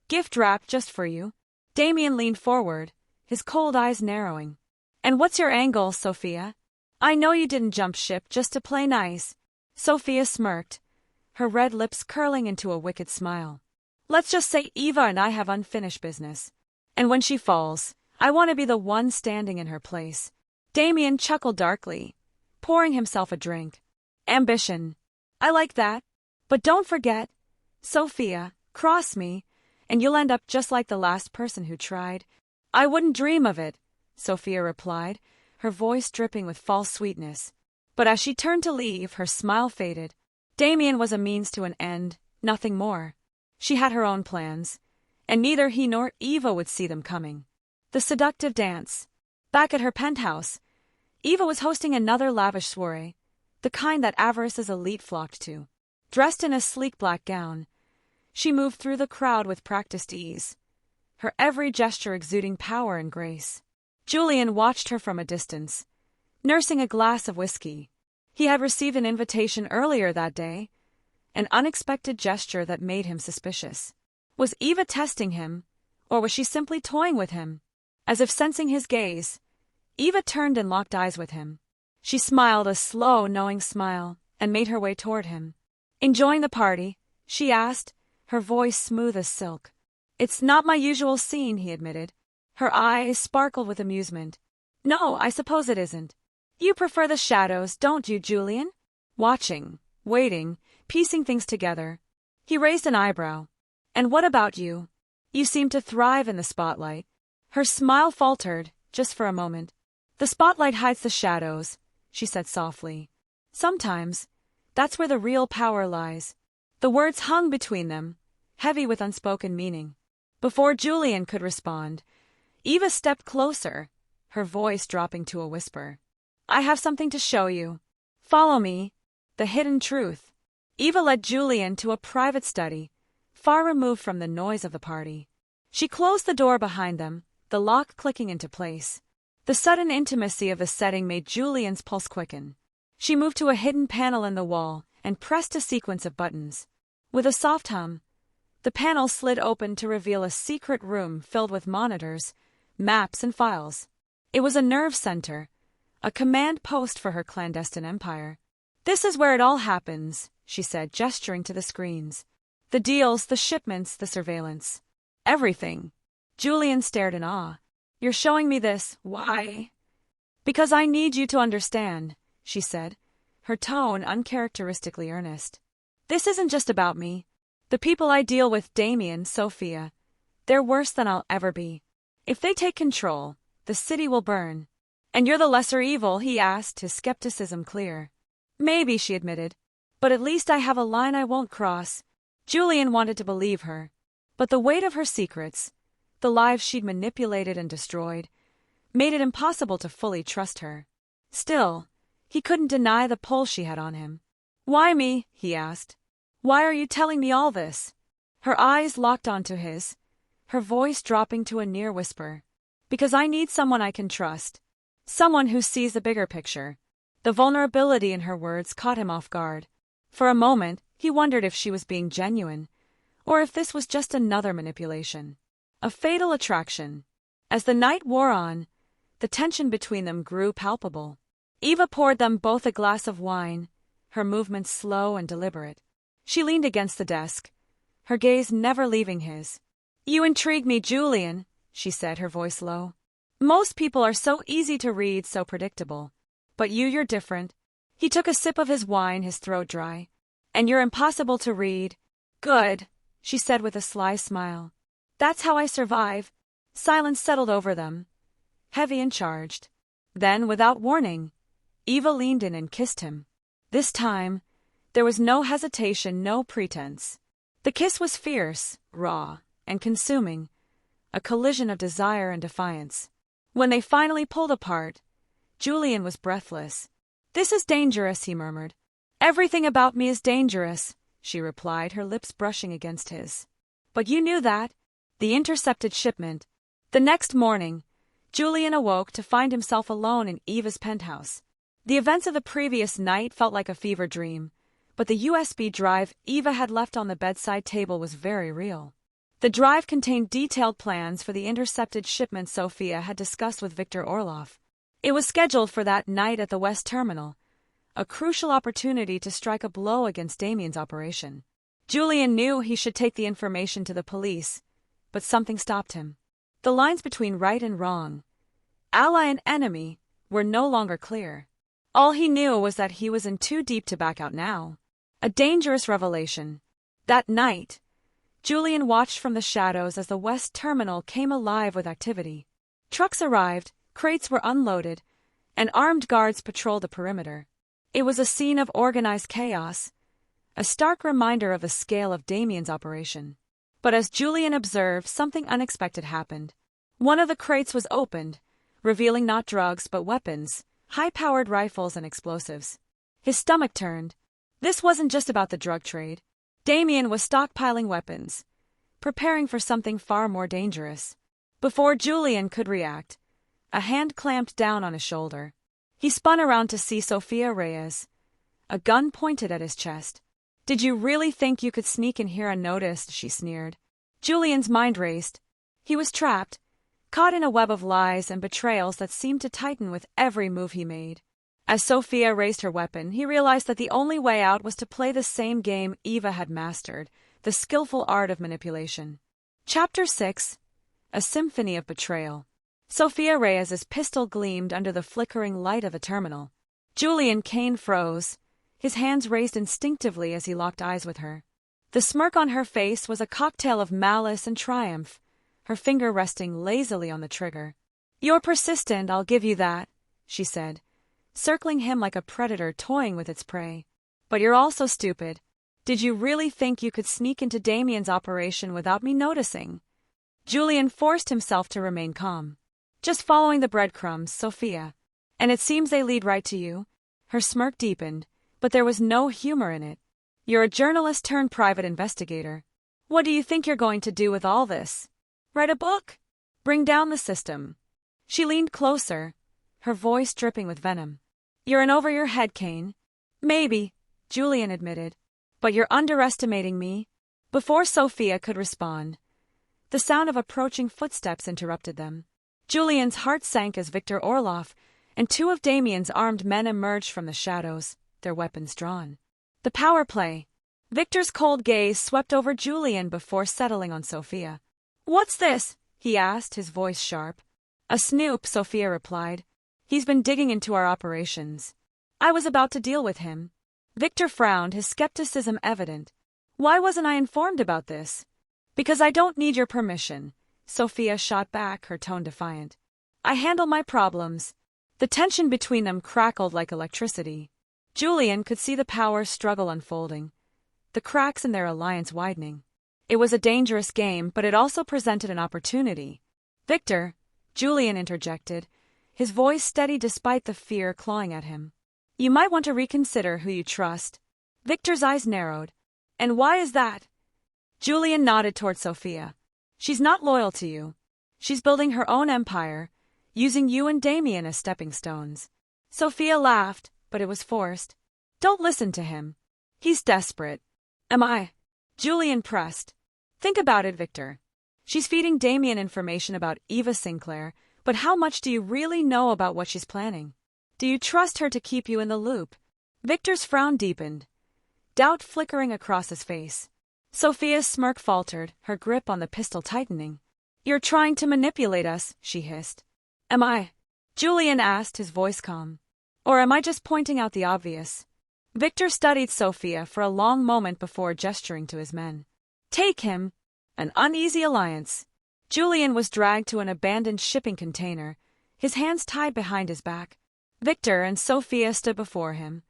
Gift wrap just for you. Damien leaned forward, his cold eyes narrowing. And what's your angle, Sophia? I know you didn't jump ship just to play nice. Sophia smirked, her red lips curling into a wicked smile. Let's just say Eva and I have unfinished business. And when she falls, I want to be the one standing in her place. Damien chuckled darkly, pouring himself a drink. Ambition. I like that. But don't forget, Sophia, cross me, and you'll end up just like the last person who tried. I wouldn't dream of it, Sophia replied, her voice dripping with false sweetness. But as she turned to leave, her smile faded. Damien was a means to an end, nothing more. She had her own plans, and neither he nor Eva would see them coming. The seductive dance. Back at her penthouse, Eva was hosting another lavish soiree, the kind that Avaris's elite flocked to. Dressed in a sleek black gown, she moved through the crowd with practiced ease, her every gesture exuding power and grace. Julian watched her from a distance, nursing a glass of whiskey. He had received an invitation earlier that day, an unexpected gesture that made him suspicious. Was Eva testing him, or was she simply toying with him? As if sensing his gaze, Eva turned and locked eyes with him. She smiled a slow, knowing smile, and made her way toward him. Enjoying the party? She asked, her voice smooth as silk. It's not my usual scene, he admitted. Her eyes sparkled with amusement. No, I suppose it isn't. You prefer the shadows, don't you, Julian? Watching, waiting, piecing things together. He raised an eyebrow. And what about you? You seem to thrive in the spotlight. Her smile faltered, just for a moment. The spotlight hides the shadows, she said softly. Sometimes, that's where the real power lies. The words hung between them, heavy with unspoken meaning. Before Julian could respond, Eva stepped closer, her voice dropping to a whisper. I have something to show you. Follow me. The hidden truth. Eva led Julian to a private study, far removed from the noise of the party. She closed the door behind them, the lock clicking into place. The sudden intimacy of the setting made Julian's pulse quicken. She moved to a hidden panel in the wall and pressed a sequence of buttons. With a soft hum, The panel slid open to reveal a secret room filled with monitors, maps, and files. It was a nerve center, a command post for her clandestine empire. "This is where it all happens," she said, gesturing to the screens. "The deals, the shipments, the surveillance. Everything." Julian stared in awe. "You're showing me this. Why?" "Because I need you to understand," she said, her tone uncharacteristically earnest. "This isn't just about me. The people I deal with, Damien, Sophia, they're worse than I'll ever be. If they take control, the city will burn. And you're the lesser evil?" he asked, his skepticism clear. "Maybe," she admitted, "but at least I have a line I won't cross." Julian wanted to believe her, but the weight of her secrets, the lives she'd manipulated and destroyed, made it impossible to fully trust her. Still, he couldn't deny the pull she had on him. "Why me?" he asked. "Why are you telling me all this?" Her eyes locked onto his, her voice dropping to a near whisper. "Because I need someone I can trust. Someone who sees the bigger picture." The vulnerability in her words caught him off guard. For a moment, he wondered if she was being genuine, or if this was just another manipulation. A fatal attraction. As the night wore on, the tension between them grew palpable. Eva poured them both a glass of wine, her movements slow and deliberate. She leaned against the desk, her gaze never leaving his. "You intrigue me, Julian," she said, her voice low. "Most people are so easy to read, so predictable. But you're different." He took a sip of his wine, his throat dry. "And you're impossible to read." "Good," she said with a sly smile. "That's how I survive." Silence settled over them, heavy and charged. Then, without warning, Eva leaned in and kissed him. This time, there was no hesitation, no pretense. The kiss was fierce, raw, and consuming, a collision of desire and defiance. When they finally pulled apart, Julian was breathless. "This is dangerous," he murmured. "Everything about me is dangerous," she replied, her lips brushing against his. "But you knew that." The intercepted shipment. The next morning, Julian awoke to find himself alone in Eva's penthouse. The events of the previous night felt like a fever dream, but the USB drive Eva had left on the bedside table was very real. The drive contained detailed plans for the intercepted shipment Sophia had discussed with Victor Orloff. It was scheduled for that night at the West Terminal, a crucial opportunity to strike a blow against Damien's operation. Julian knew he should take the information to the police, but something stopped him. The lines between right and wrong, ally and enemy, were no longer clear. All he knew was that he was in too deep to back out now. A dangerous revelation. That night, Julian watched from the shadows as the West Terminal came alive with activity. Trucks arrived, crates were unloaded, and armed guards patrolled the perimeter. It was a scene of organized chaos, a stark reminder of the scale of Damien's operation. But as Julian observed, something unexpected happened. One of the crates was opened, revealing not drugs but weapons, high-powered rifles and explosives. His stomach turned. This wasn't just about the drug trade. Damien was stockpiling weapons, preparing for something far more dangerous. Before Julian could react, a hand clamped down on his shoulder. He spun around to see Sophia Reyes, a gun pointed at his chest. "Did you really think you could sneak in here unnoticed?" she sneered. Julian's mind raced. He was trapped, caught in a web of lies and betrayals that seemed to tighten with every move he made. As Sophia raised her weapon, he realized that the only way out was to play the same game Eva had mastered, the skillful art of manipulation. Chapter 6. A Symphony of Betrayal. Sophia Reyes's pistol gleamed under the flickering light of the terminal. Julian Kane froze, his hands raised instinctively as he locked eyes with her. The smirk on her face was a cocktail of malice and triumph, her finger resting lazily on the trigger. "You're persistent, I'll give you that," she said, circling him like a predator toying with its prey. "But you're also stupid. Did you really think you could sneak into Damien's operation without me noticing?" Julian forced himself to remain calm. "Just following the breadcrumbs, Sophia. And it seems they lead right to you." Her smirk deepened, but there was no humor in it. "You're a journalist turned private investigator. What do you think you're going to do with all this? Write a book? Bring down the system?" She leaned closer, her voice dripping with venom. "You're in over your head, Kane." "Maybe," Julian admitted. "But you're underestimating me." Before Sophia could respond, the sound of approaching footsteps interrupted them. Julian's heart sank as Victor Orloff and two of Damien's armed men emerged from the shadows, their weapons drawn. The power play. Victor's cold gaze swept over Julian before settling on Sophia. "What's this?" he asked, his voice sharp. "A snoop," Sophia replied. "He's been digging into our operations. I was about to deal with him." Victor frowned, his skepticism evident. "Why wasn't I informed about this?" "Because I don't need your permission," Sophia shot back, her tone defiant. "I handle my problems." The tension between them crackled like electricity. Julian could see the power struggle unfolding, the cracks in their alliance widening. It was a dangerous game, but it also presented an opportunity. "Victor," Julian interjected, his voice steady despite the fear clawing at him. "You might want to reconsider who you trust." Victor's eyes narrowed. "And why is that?" Julian nodded toward Sophia. "She's not loyal to you. She's building her own empire, using you and Damien as stepping stones." Sophia laughed, but it was forced. "Don't listen to him. He's desperate." "Am I?" Julian pressed. "Think about it, Victor. She's feeding Damien information about Eva Sinclair, but how much do you really know about what she's planning? Do you trust her to keep you in the loop?" Victor's frown deepened, doubt flickering across his face. Sophia's smirk faltered, her grip on the pistol tightening. "You're trying to manipulate us," she hissed. "Am I?" Julian asked, his voice calm. "Or am I just pointing out the obvious?" Victor studied Sophia for a long moment before gesturing to his men. "Take him." An uneasy alliance. Julian was dragged to an abandoned shipping container, his hands tied behind his back. Victor and Sophia stood before him,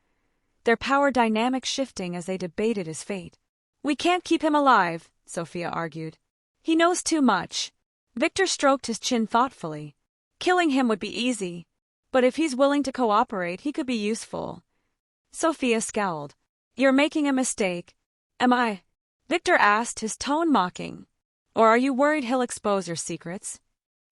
their power dynamic shifting as they debated his fate. "We can't keep him alive," Sophia argued. "He knows too much." Victor stroked his chin thoughtfully. "Killing him would be easy, but if he's willing to cooperate, he could be useful." Sophia scowled. "You're making a mistake." "Am I?" Victor asked, his tone mocking. "Or are you worried he'll expose your secrets?"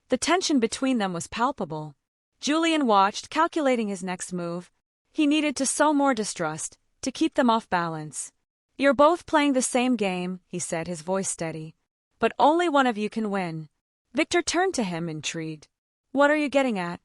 The tension between them was palpable. Julian watched, calculating his next move. He needed to sow more distrust, to keep them off balance. "You're both playing the same game," he said, his voice steady. "But only one of you can win." Victor turned to him, intrigued. "What are you getting at?"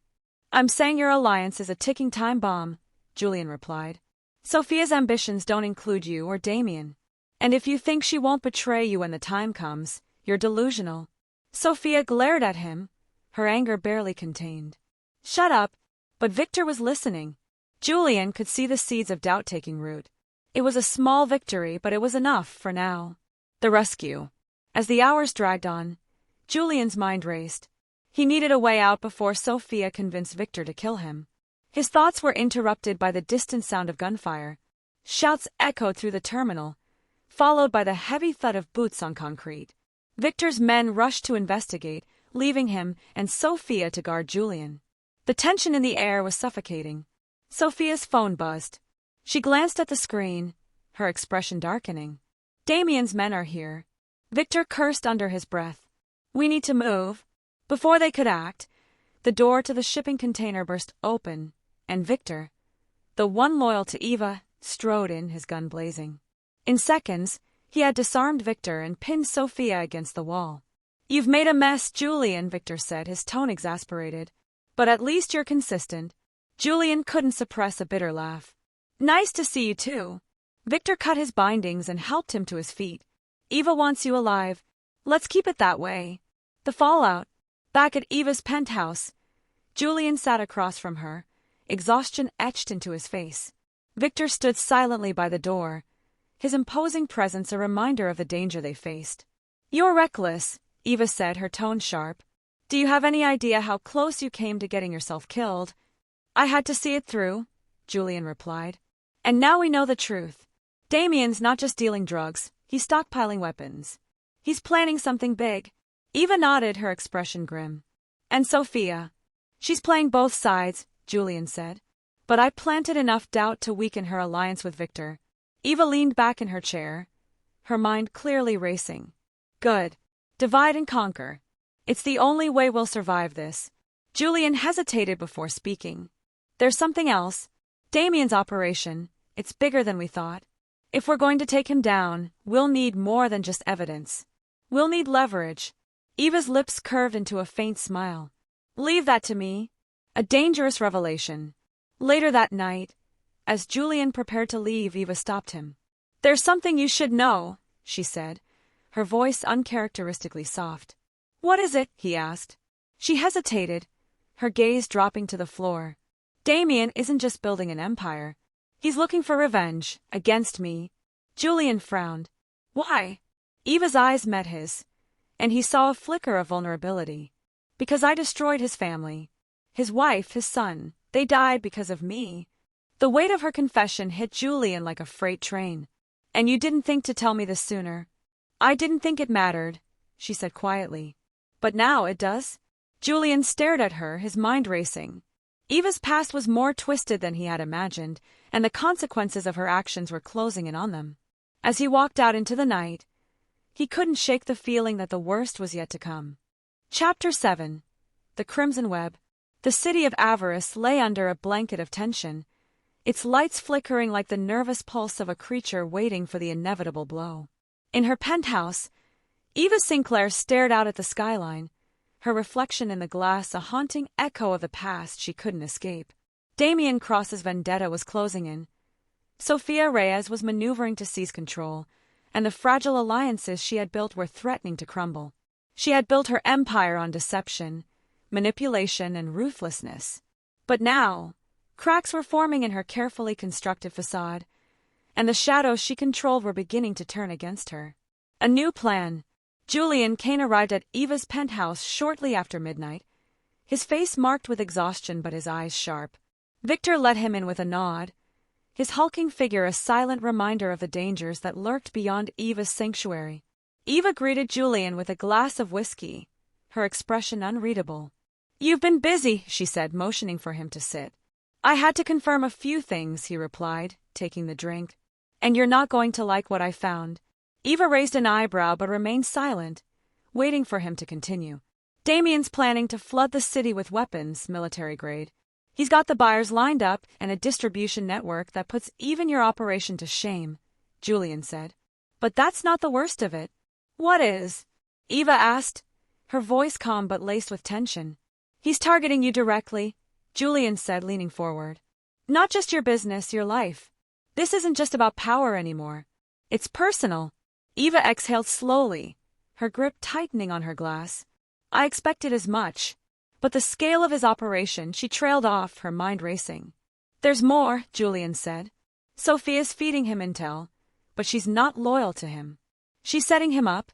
"I'm saying your alliance is a ticking time bomb," Julian replied. "Sophia's ambitions don't include you or Damien. And if you think she won't betray you when the time comes, you're delusional." Sophia glared at him, her anger barely contained. "Shut up." But Victor was listening. Julian could see the seeds of doubt taking root. It was a small victory, but it was enough for now. The rescue. As the hours dragged on, Julian's mind raced. He needed a way out before Sophia convinced Victor to kill him. His thoughts were interrupted by the distant sound of gunfire. Shouts echoed through the terminal, followed by the heavy thud of boots on concrete. Victor's men rushed to investigate, leaving him and Sophia to guard Julian. The tension in the air was suffocating. Sophia's phone buzzed. She glanced at the screen, her expression darkening. "Damien's men are here." Victor cursed under his breath. "We need to move." Before they could act, the door to the shipping container burst open, and Victor, the one loyal to Eva, strode in, his gun blazing. In seconds, he had disarmed Victor and pinned Sophia against the wall. "You've made a mess, Julian," Victor said, his tone exasperated. "But at least you're consistent." Julian couldn't suppress a bitter laugh. "Nice to see you too." Victor cut his bindings and helped him to his feet. "Eva wants you alive. Let's keep it that way." The fallout. Back at Eva's penthouse, Julian sat across from her, exhaustion etched into his face. Victor stood silently by the door, his imposing presence a reminder of the danger they faced. "You're reckless," Eva said, her tone sharp. "Do you have any idea how close you came to getting yourself killed?" "I had to see it through," Julian replied. "And now we know the truth. Damien's not just dealing drugs, he's stockpiling weapons. He's planning something big." Eva nodded, her expression grim. "And Sophia. She's playing both sides," Julian said. "But I planted enough doubt to weaken her alliance with Victor." Eva leaned back in her chair, her mind clearly racing. "Good. Divide and conquer. It's the only way we'll survive this." Julian hesitated before speaking. "There's something else. Damien's operation. It's bigger than we thought. If we're going to take him down, we'll need more than just evidence. We'll need leverage. Eva's lips curved into a faint smile. Leave that to me. A dangerous revelation. Later that night, as Julian prepared to leave, Eva stopped him. There's something you should know, she said, her voice uncharacteristically soft. What is it? He asked. She hesitated, her gaze dropping to the floor. Damien isn't just building an empire. He's looking for revenge, against me. Julian frowned. Why? Eva's eyes met his, and he saw a flicker of vulnerability. Because I destroyed his family. His wife, his son. They died because of me. The weight of her confession hit Julian like a freight train. And you didn't think to tell me this sooner. I didn't think it mattered, she said quietly. But now it does? Julian stared at her, his mind racing. Eva's past was more twisted than he had imagined, and the consequences of her actions were closing in on them. As he walked out into the night, he couldn't shake the feeling that the worst was yet to come. Chapter 7. The Crimson Web. The city of Avaris lay under a blanket of tension, its lights flickering like the nervous pulse of a creature waiting for the inevitable blow. In her penthouse, Eva Sinclair stared out at the skyline, her reflection in the glass a haunting echo of the past she couldn't escape. Damien Cross's vendetta was closing in. Sophia Reyes was maneuvering to seize control, and the fragile alliances she had built were threatening to crumble. She had built her empire on deception, manipulation, and ruthlessness. But now, cracks were forming in her carefully constructed facade, and the shadows she controlled were beginning to turn against her. A new plan. Julian Kane arrived at Eva's penthouse shortly after midnight, his face marked with exhaustion but his eyes sharp. Victor let him in with a nod, his hulking figure a silent reminder of the dangers that lurked beyond Eva's sanctuary. Eva greeted Julian with a glass of whiskey, her expression unreadable. You've been busy, she said, motioning for him to sit. I had to confirm a few things, he replied, taking the drink. And you're not going to like what I found. Eva raised an eyebrow but remained silent, waiting for him to continue. Damien's planning to flood the city with weapons, military grade. He's got the buyers lined up and a distribution network that puts even your operation to shame, Julian said. But that's not the worst of it. What is? Eva asked, her voice calm but laced with tension. He's targeting you directly, Julian said, leaning forward. Not just your business, your life. This isn't just about power anymore. It's personal. Eva exhaled slowly, her grip tightening on her glass. I expected as much. But the scale of his operation, she trailed off, her mind racing. There's more, Julian said. Sophia's feeding him intel, but she's not loyal to him. She's setting him up,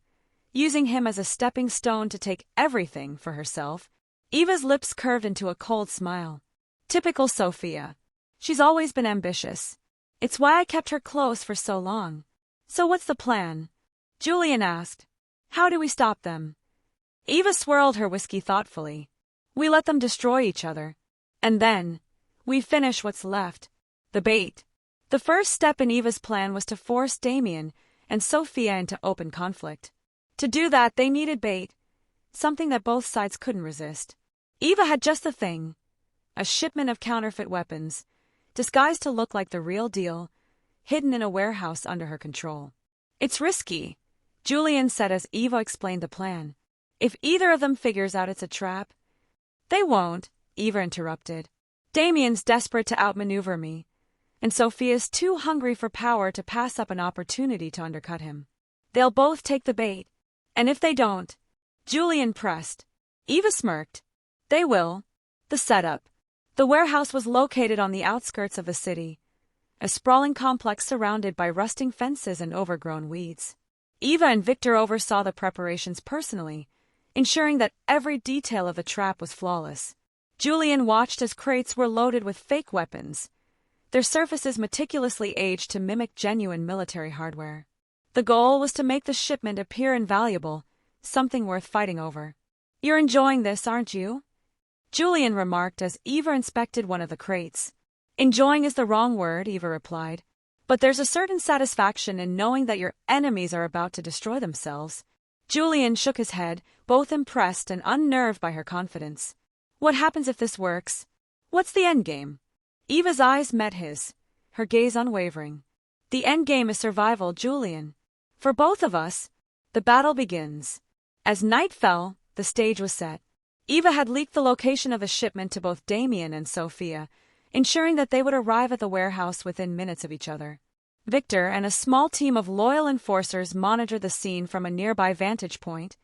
using him as a stepping stone to take everything for herself. Eva's lips curved into a cold smile. Typical Sophia. She's always been ambitious. It's why I kept her close for so long. So what's the plan? Julian asked. How do we stop them? Eva swirled her whiskey thoughtfully. We let them destroy each other. And then, we finish what's left. The bait. The first step in Eva's plan was to force Damien and Sophia into open conflict. To do that, they needed bait, something that both sides couldn't resist. Eva had just the thing. A shipment of counterfeit weapons, disguised to look like the real deal, hidden in a warehouse under her control. It's risky, Julian said as Eva explained the plan. If either of them figures out it's a trap. They won't, Eva interrupted. Damien's desperate to outmaneuver me, and Sophia's too hungry for power to pass up an opportunity to undercut him. They'll both take the bait. And if they don't, Julian pressed. Eva smirked. They will. The setup. The warehouse was located on the outskirts of the city, a sprawling complex surrounded by rusting fences and overgrown weeds. Eva and Victor oversaw the preparations personally, ensuring that every detail of the trap was flawless. Julian watched as crates were loaded with fake weapons, their surfaces meticulously aged to mimic genuine military hardware. The goal was to make the shipment appear invaluable, something worth fighting over. You're enjoying this, aren't you? Julian remarked as Eva inspected one of the crates. Enjoying is the wrong word, Eva replied. But there's a certain satisfaction in knowing that your enemies are about to destroy themselves. Julian shook his head, both impressed and unnerved by her confidence. What happens if this works? What's the endgame? Eva's eyes met his, her gaze unwavering. The endgame is survival, Julian. For both of us, the battle begins. As night fell, the stage was set. Eva had leaked the location of the shipment to both Damien and Sophia, ensuring that they would arrive at the warehouse within minutes of each other. Victor and a small team of loyal enforcers monitored the scene from a nearby vantage point,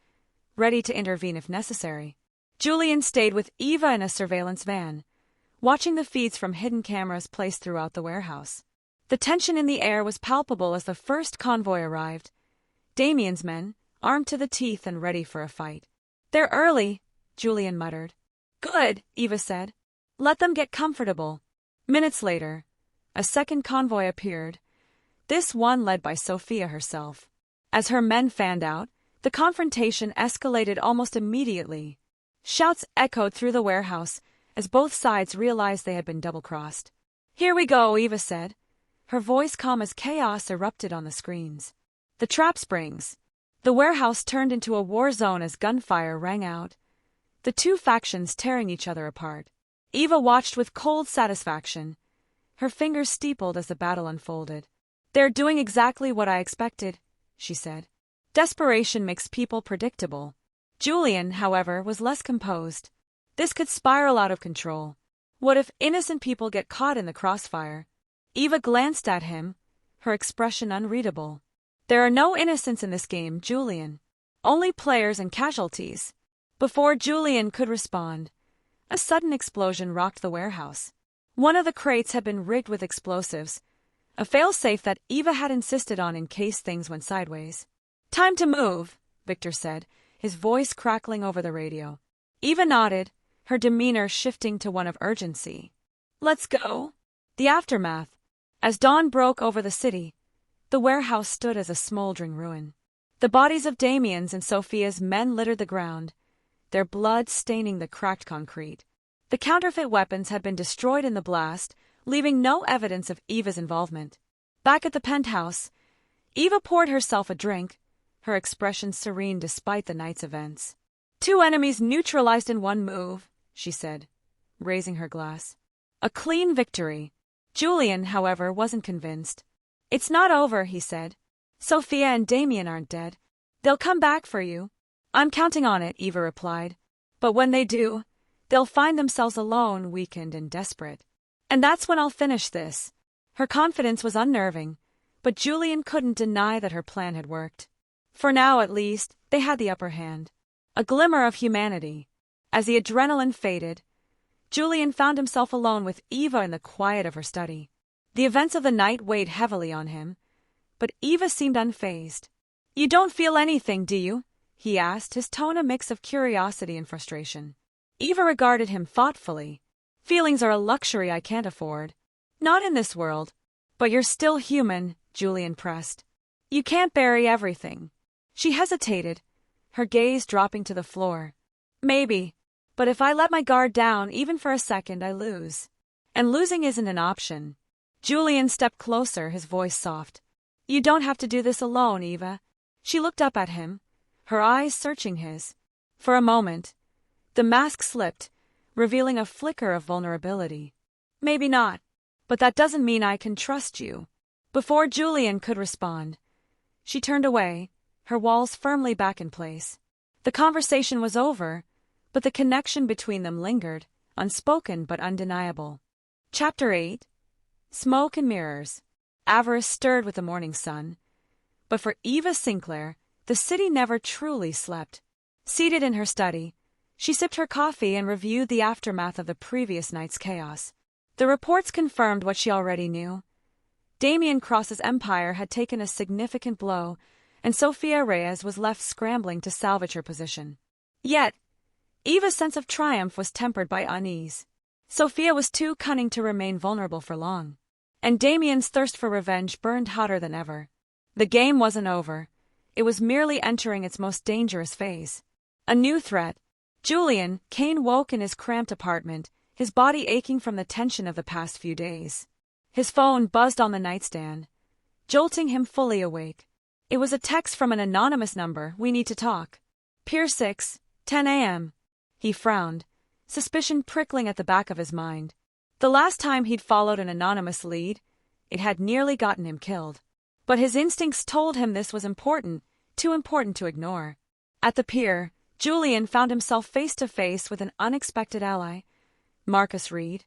ready to intervene if necessary. Julian stayed with Eva in a surveillance van, watching the feeds from hidden cameras placed throughout the warehouse. The tension in the air was palpable as the first convoy arrived. Damien's men, armed to the teeth and ready for a fight. "They're early," Julian muttered. "Good," Eva said. "Let them get comfortable." Minutes later, a second convoy appeared, this one led by Sophia herself. As her men fanned out, the confrontation escalated almost immediately. Shouts echoed through the warehouse as both sides realized they had been double-crossed. "Here we go," Eva said, her voice calm as chaos erupted on the screens. The trap springs. The warehouse turned into a war zone as gunfire rang out, the two factions tearing each other apart. Eva watched with cold satisfaction, her fingers steepled as the battle unfolded. "They're doing exactly what I expected," she said. Desperation makes people predictable. Julian, however, was less composed. This could spiral out of control. What if innocent people get caught in the crossfire? Eva glanced at him, her expression unreadable. "There are no innocents in this game, Julian. Only players and casualties." Before Julian could respond, a sudden explosion rocked the warehouse. One of the crates had been rigged with explosives, a fail-safe that Eva had insisted on in case things went sideways. "Time to move," Victor said, his voice crackling over the radio. Eva nodded, her demeanor shifting to one of urgency. "Let's go." The aftermath. As dawn broke over the city, the warehouse stood as a smoldering ruin. The bodies of Damien's and Sophia's men littered the ground, their blood staining the cracked concrete. The counterfeit weapons had been destroyed in the blast, leaving no evidence of Eva's involvement. Back at the penthouse, Eva poured herself a drink, her expression serene despite the night's events. "Two enemies neutralized in one move," she said, raising her glass. "A clean victory." Julian, however, wasn't convinced. "It's not over," he said. "Sophia and Damien aren't dead. They'll come back for you." "I'm counting on it," Eva replied. "But when they do, they'll find themselves alone, weakened and desperate. And that's when I'll finish this." Her confidence was unnerving, but Julian couldn't deny that her plan had worked. For now, at least, they had the upper hand. A glimmer of humanity. As the adrenaline faded, Julian found himself alone with Eva in the quiet of her study. The events of the night weighed heavily on him, but Eva seemed unfazed. "You don't feel anything, do you?" he asked, his tone a mix of curiosity and frustration. Eva regarded him thoughtfully. "Feelings are a luxury I can't afford. Not in this world." "But you're still human," Julian pressed. "You can't bury everything." She hesitated, her gaze dropping to the floor. "Maybe. But if I let my guard down even for a second, I lose. And losing isn't an option." Julian stepped closer, his voice soft. "You don't have to do this alone, Eva." She looked up at him, her eyes searching his. For a moment, the mask slipped, revealing a flicker of vulnerability. "Maybe not. But that doesn't mean I can trust you." Before Julian could respond, she turned away, her walls firmly back in place. The conversation was over, but the connection between them lingered, unspoken but undeniable. Chapter 8. Smoke and Mirrors. Avaris stirred with the morning sun. But for Eva Sinclair, the city never truly slept. Seated in her study, she sipped her coffee and reviewed the aftermath of the previous night's chaos. The reports confirmed what she already knew. Damien Cross's empire had taken a significant blow, and Sophia Reyes was left scrambling to salvage her position. Yet, Eva's sense of triumph was tempered by unease. Sophia was too cunning to remain vulnerable for long, and Damien's thirst for revenge burned hotter than ever. The game wasn't over. It was merely entering its most dangerous phase. A new threat. Julian Kane woke in his cramped apartment, his body aching from the tension of the past few days. His phone buzzed on the nightstand, jolting him fully awake. It was a text from an anonymous number. "We need to talk." Pier 6, 10 a.m. He frowned, suspicion prickling at the back of his mind. The last time he'd followed an anonymous lead, It had nearly gotten him killed. But his instincts told him this was important, too important to ignore. At the pier, Julian found himself face to face with an unexpected ally, Marcus Reed,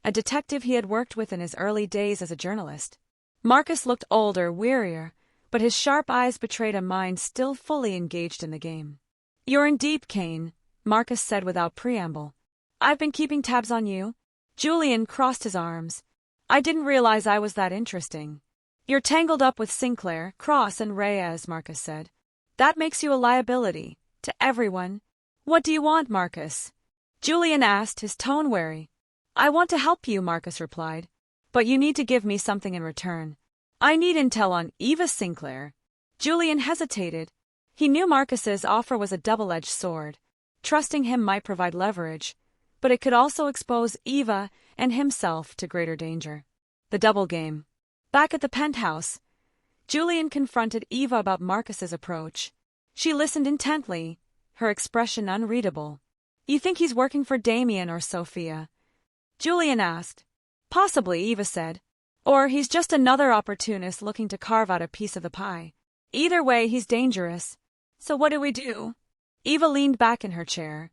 a detective he had worked with in his early days as a journalist. Marcus looked older, wearier, but his sharp eyes betrayed a mind still fully engaged in the game. "You're in deep, Kane," Marcus said without preamble. "I've been keeping tabs on you." Julian crossed his arms. "I didn't realize I was that interesting." "You're tangled up with Sinclair, Cross, and Reyes," Marcus said. "That makes you a liability to everyone." "What do you want, Marcus?" Julian asked, his tone wary. "I want to help you," Marcus replied. "But you need to give me something in return. I need intel on Eva Sinclair." Julian hesitated. He knew Marcus's offer was a double-edged sword. Trusting him might provide leverage, but it could also expose Eva and himself to greater danger. The double game. Back at the penthouse, Julian confronted Eva about Marcus's approach. She listened intently, her expression unreadable. "You think he's working for Damien or Sophia?" Julian asked. "Possibly," Eva said. "Or he's just another opportunist looking to carve out a piece of the pie. Either way, he's dangerous. So what do we do?" Eva leaned back in her chair,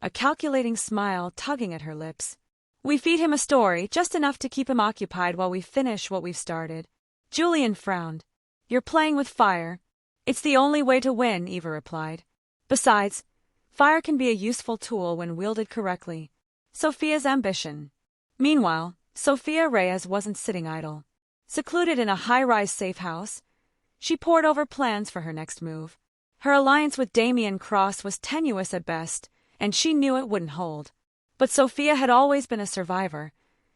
a calculating smile tugging at her lips. "We feed him a story, just enough to keep him occupied while we finish what we've started." Julian frowned. "You're playing with fire." "It's the only way to win," Eva replied. "Besides, fire can be a useful tool when wielded correctly." Sophia's ambition. Meanwhile, Sophia Reyes wasn't sitting idle. Secluded in a high-rise safe house, she pored over plans for her next move. Her alliance with Damien Cross was tenuous at best, and she knew it wouldn't hold. But Sophia had always been a survivor,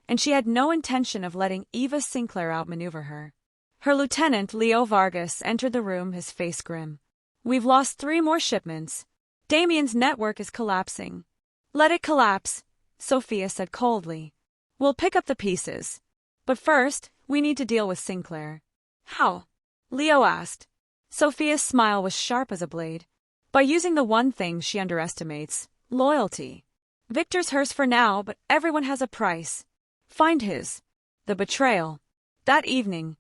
and she had no intention of letting Eva Sinclair outmaneuver her. Her lieutenant, Leo Vargas, entered the room, his face grim. "We've lost 3 more shipments. Damien's network is collapsing." "Let it collapse," Sophia said coldly. "We'll pick up the pieces. But first, we need to deal with Sinclair." "How?" Leo asked. Sophia's smile was sharp as a blade. "By using the one thing she underestimates, loyalty. Victor's hers for now, but everyone has a price. Find his." The betrayal. That evening,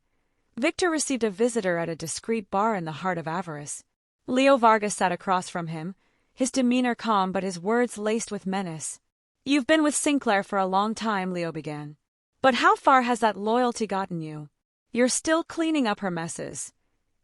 Victor received a visitor at a discreet bar in the heart of Avaris. Leo Vargas sat across from him, his demeanor calm but his words laced with menace. "You've been with Sinclair for a long time," Leo began. "But how far has that loyalty gotten you? You're still cleaning up her messes.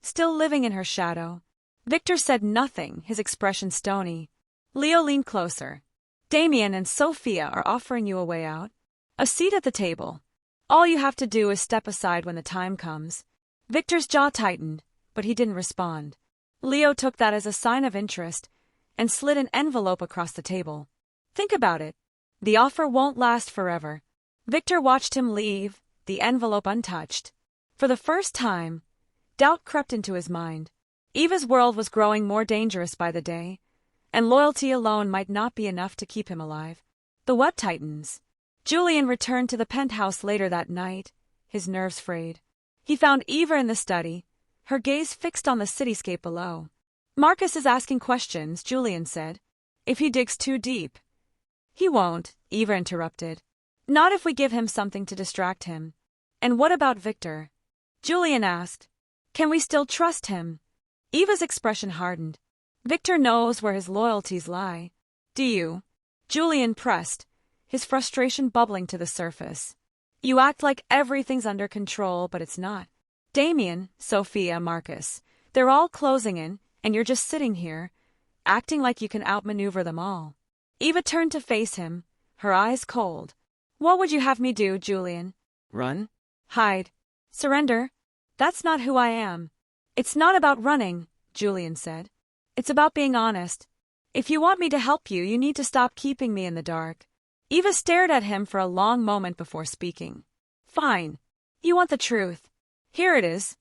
Still living in her shadow." Victor said nothing, his expression stony. Leo leaned closer. "Damien and Sophia are offering you a way out. A seat at the table. All you have to do is step aside when the time comes." Victor's jaw tightened, but he didn't respond. Leo took that as a sign of interest and slid an envelope across the table. "Think about it. The offer won't last forever." Victor watched him leave, the envelope untouched. For the first time, doubt crept into his mind. Eva's world was growing more dangerous by the day, and loyalty alone might not be enough to keep him alive. The web tightens. Julian returned to the penthouse later that night, his nerves frayed. He found Eva in the study, her gaze fixed on the cityscape below. "Marcus is asking questions," Julian said. "If he digs too deep." "He won't," Eva interrupted. "Not if we give him something to distract him." "And what about Victor?" Julian asked. "Can we still trust him?" Eva's expression hardened. "Victor knows where his loyalties lie." "Do you?" Julian pressed, his frustration bubbling to the surface. "You act like everything's under control, but it's not. Damien, Sophia, Marcus, they're all closing in, and you're just sitting here, acting like you can outmaneuver them all." Eva turned to face him, her eyes cold. "What would you have me do, Julian? Run? Hide? Surrender? That's not who I am." "It's not about running," Julian said. "It's about being honest. If you want me to help you, you need to stop keeping me in the dark." Eva stared at him for a long moment before speaking. "Fine. You want the truth. Here it is.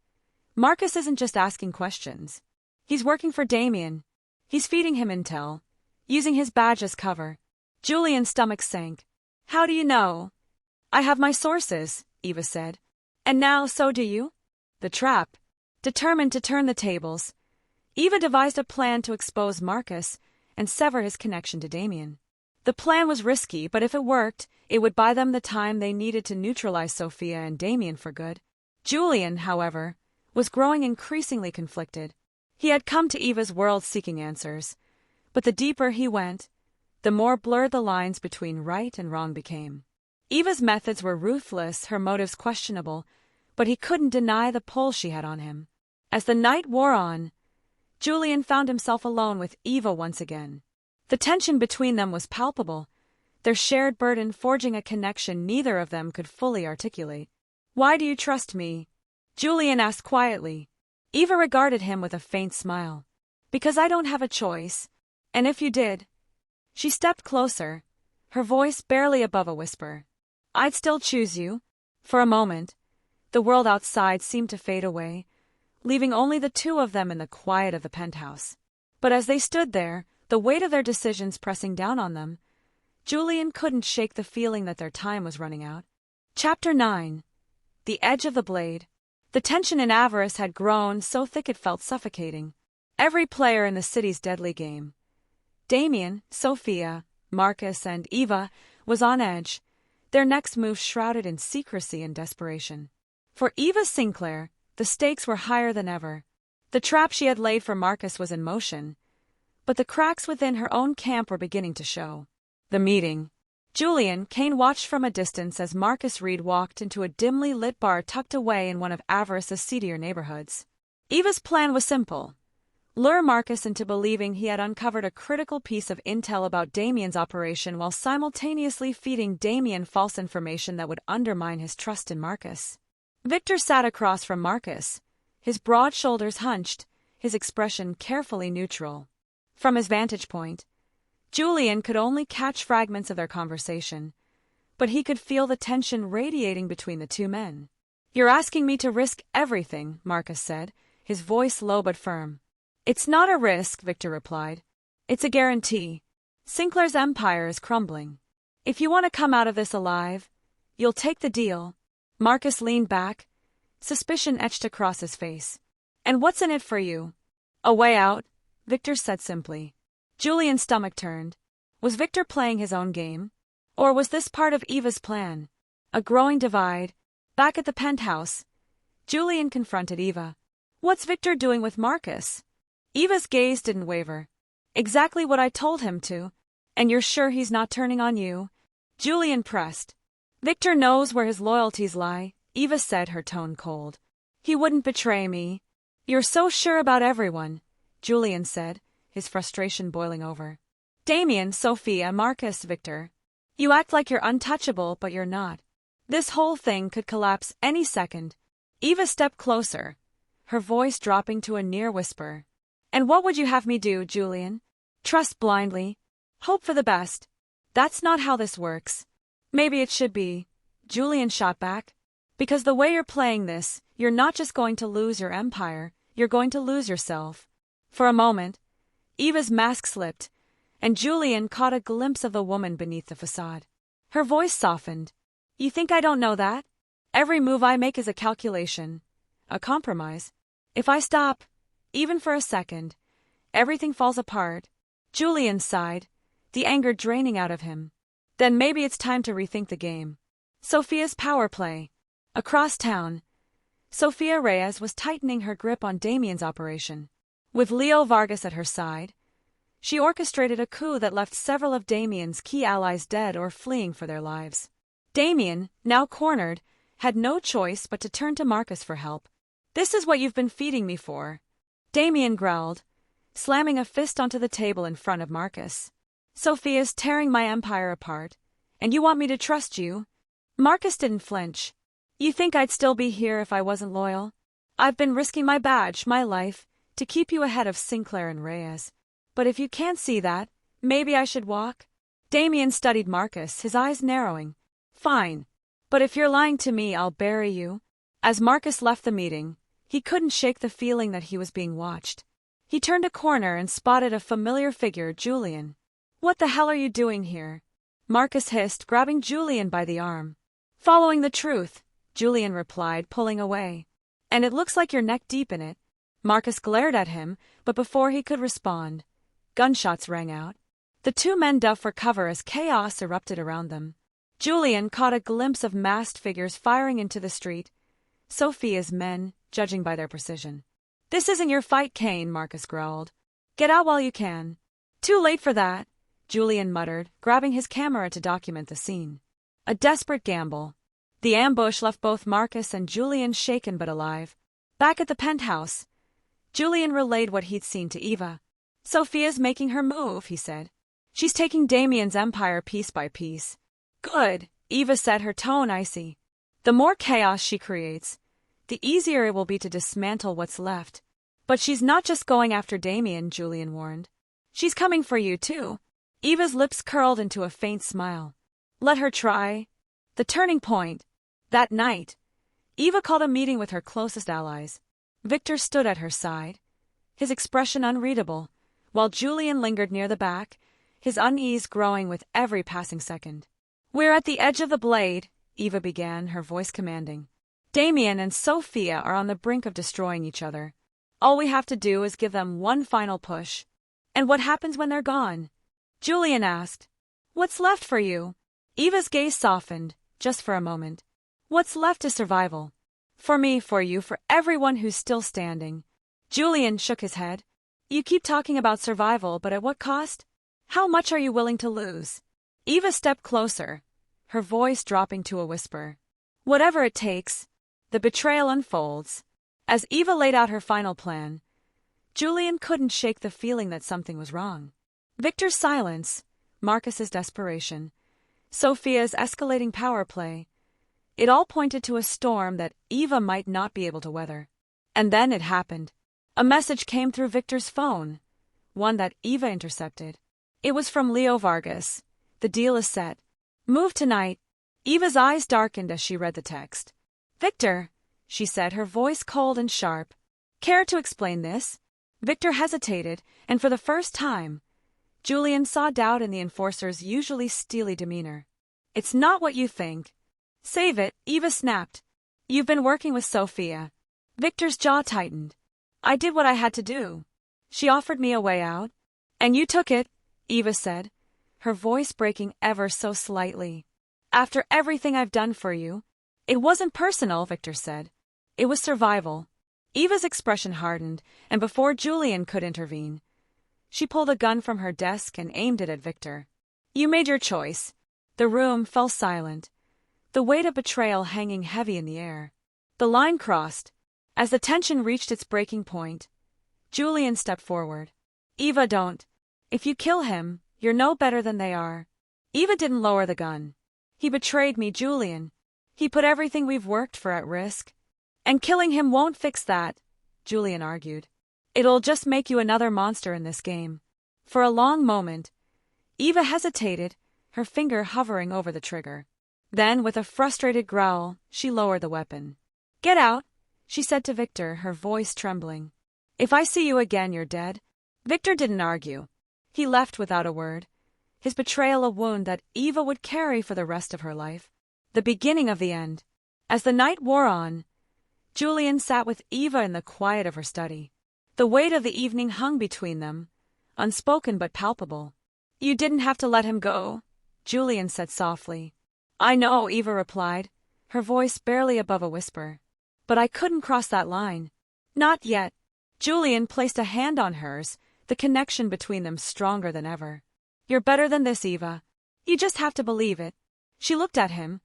Marcus isn't just asking questions. He's working for Damien. He's feeding him intel, using his badge as cover." Julian's stomach sank. "How do you know?" "I have my sources," Eva said. "And now so do you?" The trap. Determined to turn the tables, Eva devised a plan to expose Marcus and sever his connection to Damien. The plan was risky, but if it worked, it would buy them the time they needed to neutralize Sophia and Damien for good. Julian, however, was growing increasingly conflicted. He had come to Eva's world seeking answers, but the deeper he went, the more blurred the lines between right and wrong became. Eva's methods were ruthless, her motives questionable, but he couldn't deny the pull she had on him. As the night wore on, Julian found himself alone with Eva once again. The tension between them was palpable, their shared burden forging a connection neither of them could fully articulate. "Why do you trust me?" Julian asked quietly. Eva regarded him with a faint smile. "Because I don't have a choice. And if you did..." She stepped closer, her voice barely above a whisper. "I'd still choose you." For a moment, the world outside seemed to fade away, leaving only the two of them in the quiet of the penthouse. But as they stood there, the weight of their decisions pressing down on them, Julian couldn't shake the feeling that their time was running out. Chapter 9. The Edge of the Blade. The tension in Avaris had grown so thick it felt suffocating. Every player in the city's deadly game, Damien, Sophia, Marcus, and Eva, was on edge, their next move shrouded in secrecy and desperation. For Eva Sinclair, the stakes were higher than ever. The trap she had laid for Marcus was in motion, but the cracks within her own camp were beginning to show. The meeting. Julian Kane watched from a distance as Marcus Reed walked into a dimly lit bar tucked away in one of Avaris's seedier neighborhoods. Eva's plan was simple: lure Marcus into believing he had uncovered a critical piece of intel about Damien's operation while simultaneously feeding Damien false information that would undermine his trust in Marcus. Victor sat across from Marcus, his broad shoulders hunched, his expression carefully neutral. From his vantage point, Julian could only catch fragments of their conversation, but he could feel the tension radiating between the two men. "You're asking me to risk everything," Marcus said, his voice low but firm. "It's not a risk," Victor replied. "It's a guarantee. Sinclair's empire is crumbling. If you want to come out of this alive, you'll take the deal." Marcus leaned back, suspicion etched across his face. "And what's in it for you?" "A way out," Victor said simply. Julian's stomach turned. Was Victor playing his own game? Or was this part of Eva's plan? A growing divide. Back at the penthouse, Julian confronted Eva. "What's Victor doing with Marcus?" Eva's gaze didn't waver. "Exactly what I told him to." "And you're sure he's not turning on you?" Julian pressed. "Victor knows where his loyalties lie," Eva said, her tone cold. "He wouldn't betray me." "You're so sure about everyone," Julian said, his frustration boiling over. "Damien, Sophia, Marcus, Victor. You act like you're untouchable, but you're not. This whole thing could collapse any second." Eva stepped closer, her voice dropping to a near whisper. "And what would you have me do, Julian? Trust blindly? Hope for the best? That's not how this works." "Maybe it should be," Julian shot back. "Because the way you're playing this, you're not just going to lose your empire, you're going to lose yourself." For a moment, Eva's mask slipped, and Julian caught a glimpse of the woman beneath the facade. Her voice softened. "You think I don't know that? Every move I make is a calculation, a compromise. If I stop, even for a second, everything falls apart." Julian sighed, the anger draining out of him. "Then maybe it's time to rethink the game." Sophia's power play. Across town, Sophia Reyes was tightening her grip on Damien's operation. With Leo Vargas at her side, she orchestrated a coup that left several of Damien's key allies dead or fleeing for their lives. Damien, now cornered, had no choice but to turn to Marcus for help. "This is what you've been feeding me for," Damien growled, slamming a fist onto the table in front of Marcus. "Sophia's tearing my empire apart, and you want me to trust you?" Marcus didn't flinch. "You think I'd still be here if I wasn't loyal? I've been risking my badge, my life, to keep you ahead of Sinclair and Reyes. But if you can't see that, maybe I should walk?" Damien studied Marcus, his eyes narrowing. "Fine. But if you're lying to me, I'll bury you." As Marcus left the meeting, he couldn't shake the feeling that he was being watched. He turned a corner and spotted a familiar figure, Julian. "What the hell are you doing here?" Marcus hissed, grabbing Julian by the arm. "Following the truth," Julian replied, pulling away. "And it looks like you're neck deep in it." Marcus glared at him, but before he could respond, gunshots rang out. The two men dove for cover as chaos erupted around them. Julian caught a glimpse of masked figures firing into the street, Sophia's men, judging by their precision. "This isn't your fight, Kane," Marcus growled. "Get out while you can." "Too late for that," Julian muttered, grabbing his camera to document the scene. A desperate gamble. The ambush left both Marcus and Julian shaken but alive. Back at the penthouse, Julian relayed what he'd seen to Eva. "Sophia's making her move," he said. "She's taking Damien's empire piece by piece." "Good," Eva said, her tone icy. "The more chaos she creates, the easier it will be to dismantle what's left." "But she's not just going after Damien," Julian warned. "She's coming for you, too." Eva's lips curled into a faint smile. "Let her try." The turning point. That night, Eva called a meeting with her closest allies. Victor stood at her side, his expression unreadable, while Julian lingered near the back, his unease growing with every passing second. "We're at the edge of the blade," Eva began, her voice commanding. "Damien and Sophia are on the brink of destroying each other. All we have to do is give them one final push." "And what happens when they're gone?" Julian asked. "What's left for you?" Eva's gaze softened, just for a moment. "What's left is survival. For me, for you, for everyone who's still standing." Julian shook his head. "You keep talking about survival, but at what cost? How much are you willing to lose?" Eva stepped closer, her voice dropping to a whisper. "Whatever it takes." The betrayal unfolds. As Eva laid out her final plan, Julian couldn't shake the feeling that something was wrong. Victor's silence, Marcus's desperation, Sophia's escalating power play. It all pointed to a storm that Eva might not be able to weather. And then it happened. A message came through Victor's phone, one that Eva intercepted. It was from Leo Vargas. "The deal is set. Move tonight." Eva's eyes darkened as she read the text. "Victor," she said, her voice cold and sharp. "Care to explain this?" Victor hesitated, and for the first time, Julian saw doubt in the enforcer's usually steely demeanor. "It's not what you think." "Save it," Eva snapped. "You've been working with Sophia." Victor's jaw tightened. "I did what I had to do. She offered me a way out." "And you took it," Eva said, her voice breaking ever so slightly. "After everything I've done for you." "It wasn't personal," Victor said. "It was survival." Eva's expression hardened, and before Julian could intervene, she pulled a gun from her desk and aimed it at Victor. "You made your choice." The room fell silent, the weight of betrayal hanging heavy in the air. The line crossed. As the tension reached its breaking point, Julian stepped forward. "Eva, don't. If you kill him, you're no better than they are." Eva didn't lower the gun. "He betrayed me, Julian. He put everything we've worked for at risk." "And killing him won't fix that," Julian argued. "It'll just make you another monster in this game." For a long moment, Eva hesitated, her finger hovering over the trigger. Then, with a frustrated growl, she lowered the weapon. "Get out," she said to Victor, her voice trembling. "If I see you again, you're dead." Victor didn't argue. He left without a word, his betrayal a wound that Eva would carry for the rest of her life. The beginning of the end. As the night wore on, Julian sat with Eva in the quiet of her study. The weight of the evening hung between them, unspoken but palpable. "You didn't have to let him go," Julian said softly. "I know," Eva replied, her voice barely above a whisper. "But I couldn't cross that line." "Not yet." Julian placed a hand on hers, the connection between them stronger than ever. "You're better than this, Eva. You just have to believe it." She looked at him,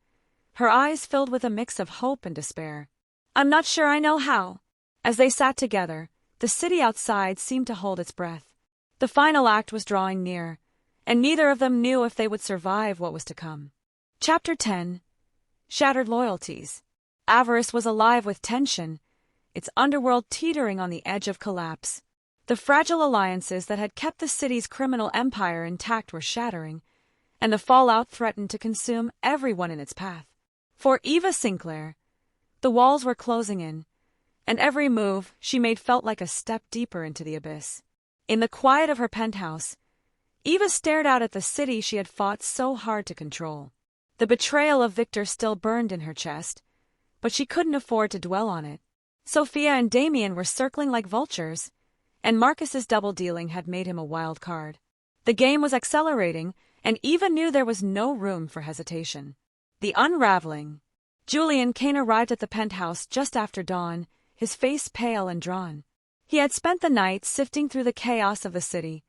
her eyes filled with a mix of hope and despair. "I'm not sure I know how." As they sat together, the city outside seemed to hold its breath. The final act was drawing near, and neither of them knew if they would survive what was to come. Chapter 10. Shattered Loyalties. Avaris was alive with tension, its underworld teetering on the edge of collapse. The fragile alliances that had kept the city's criminal empire intact were shattering, and the fallout threatened to consume everyone in its path. For Eva Sinclair, the walls were closing in, and every move she made felt like a step deeper into the abyss. In the quiet of her penthouse, Eva stared out at the city she had fought so hard to control. The betrayal of Victor still burned in her chest, but she couldn't afford to dwell on it. Sophia and Damien were circling like vultures, and Marcus's double-dealing had made him a wild card. The game was accelerating, and Eva knew there was no room for hesitation. The unraveling. Julian Kane arrived at the penthouse just after dawn, his face pale and drawn. He had spent the night sifting through the chaos of the city,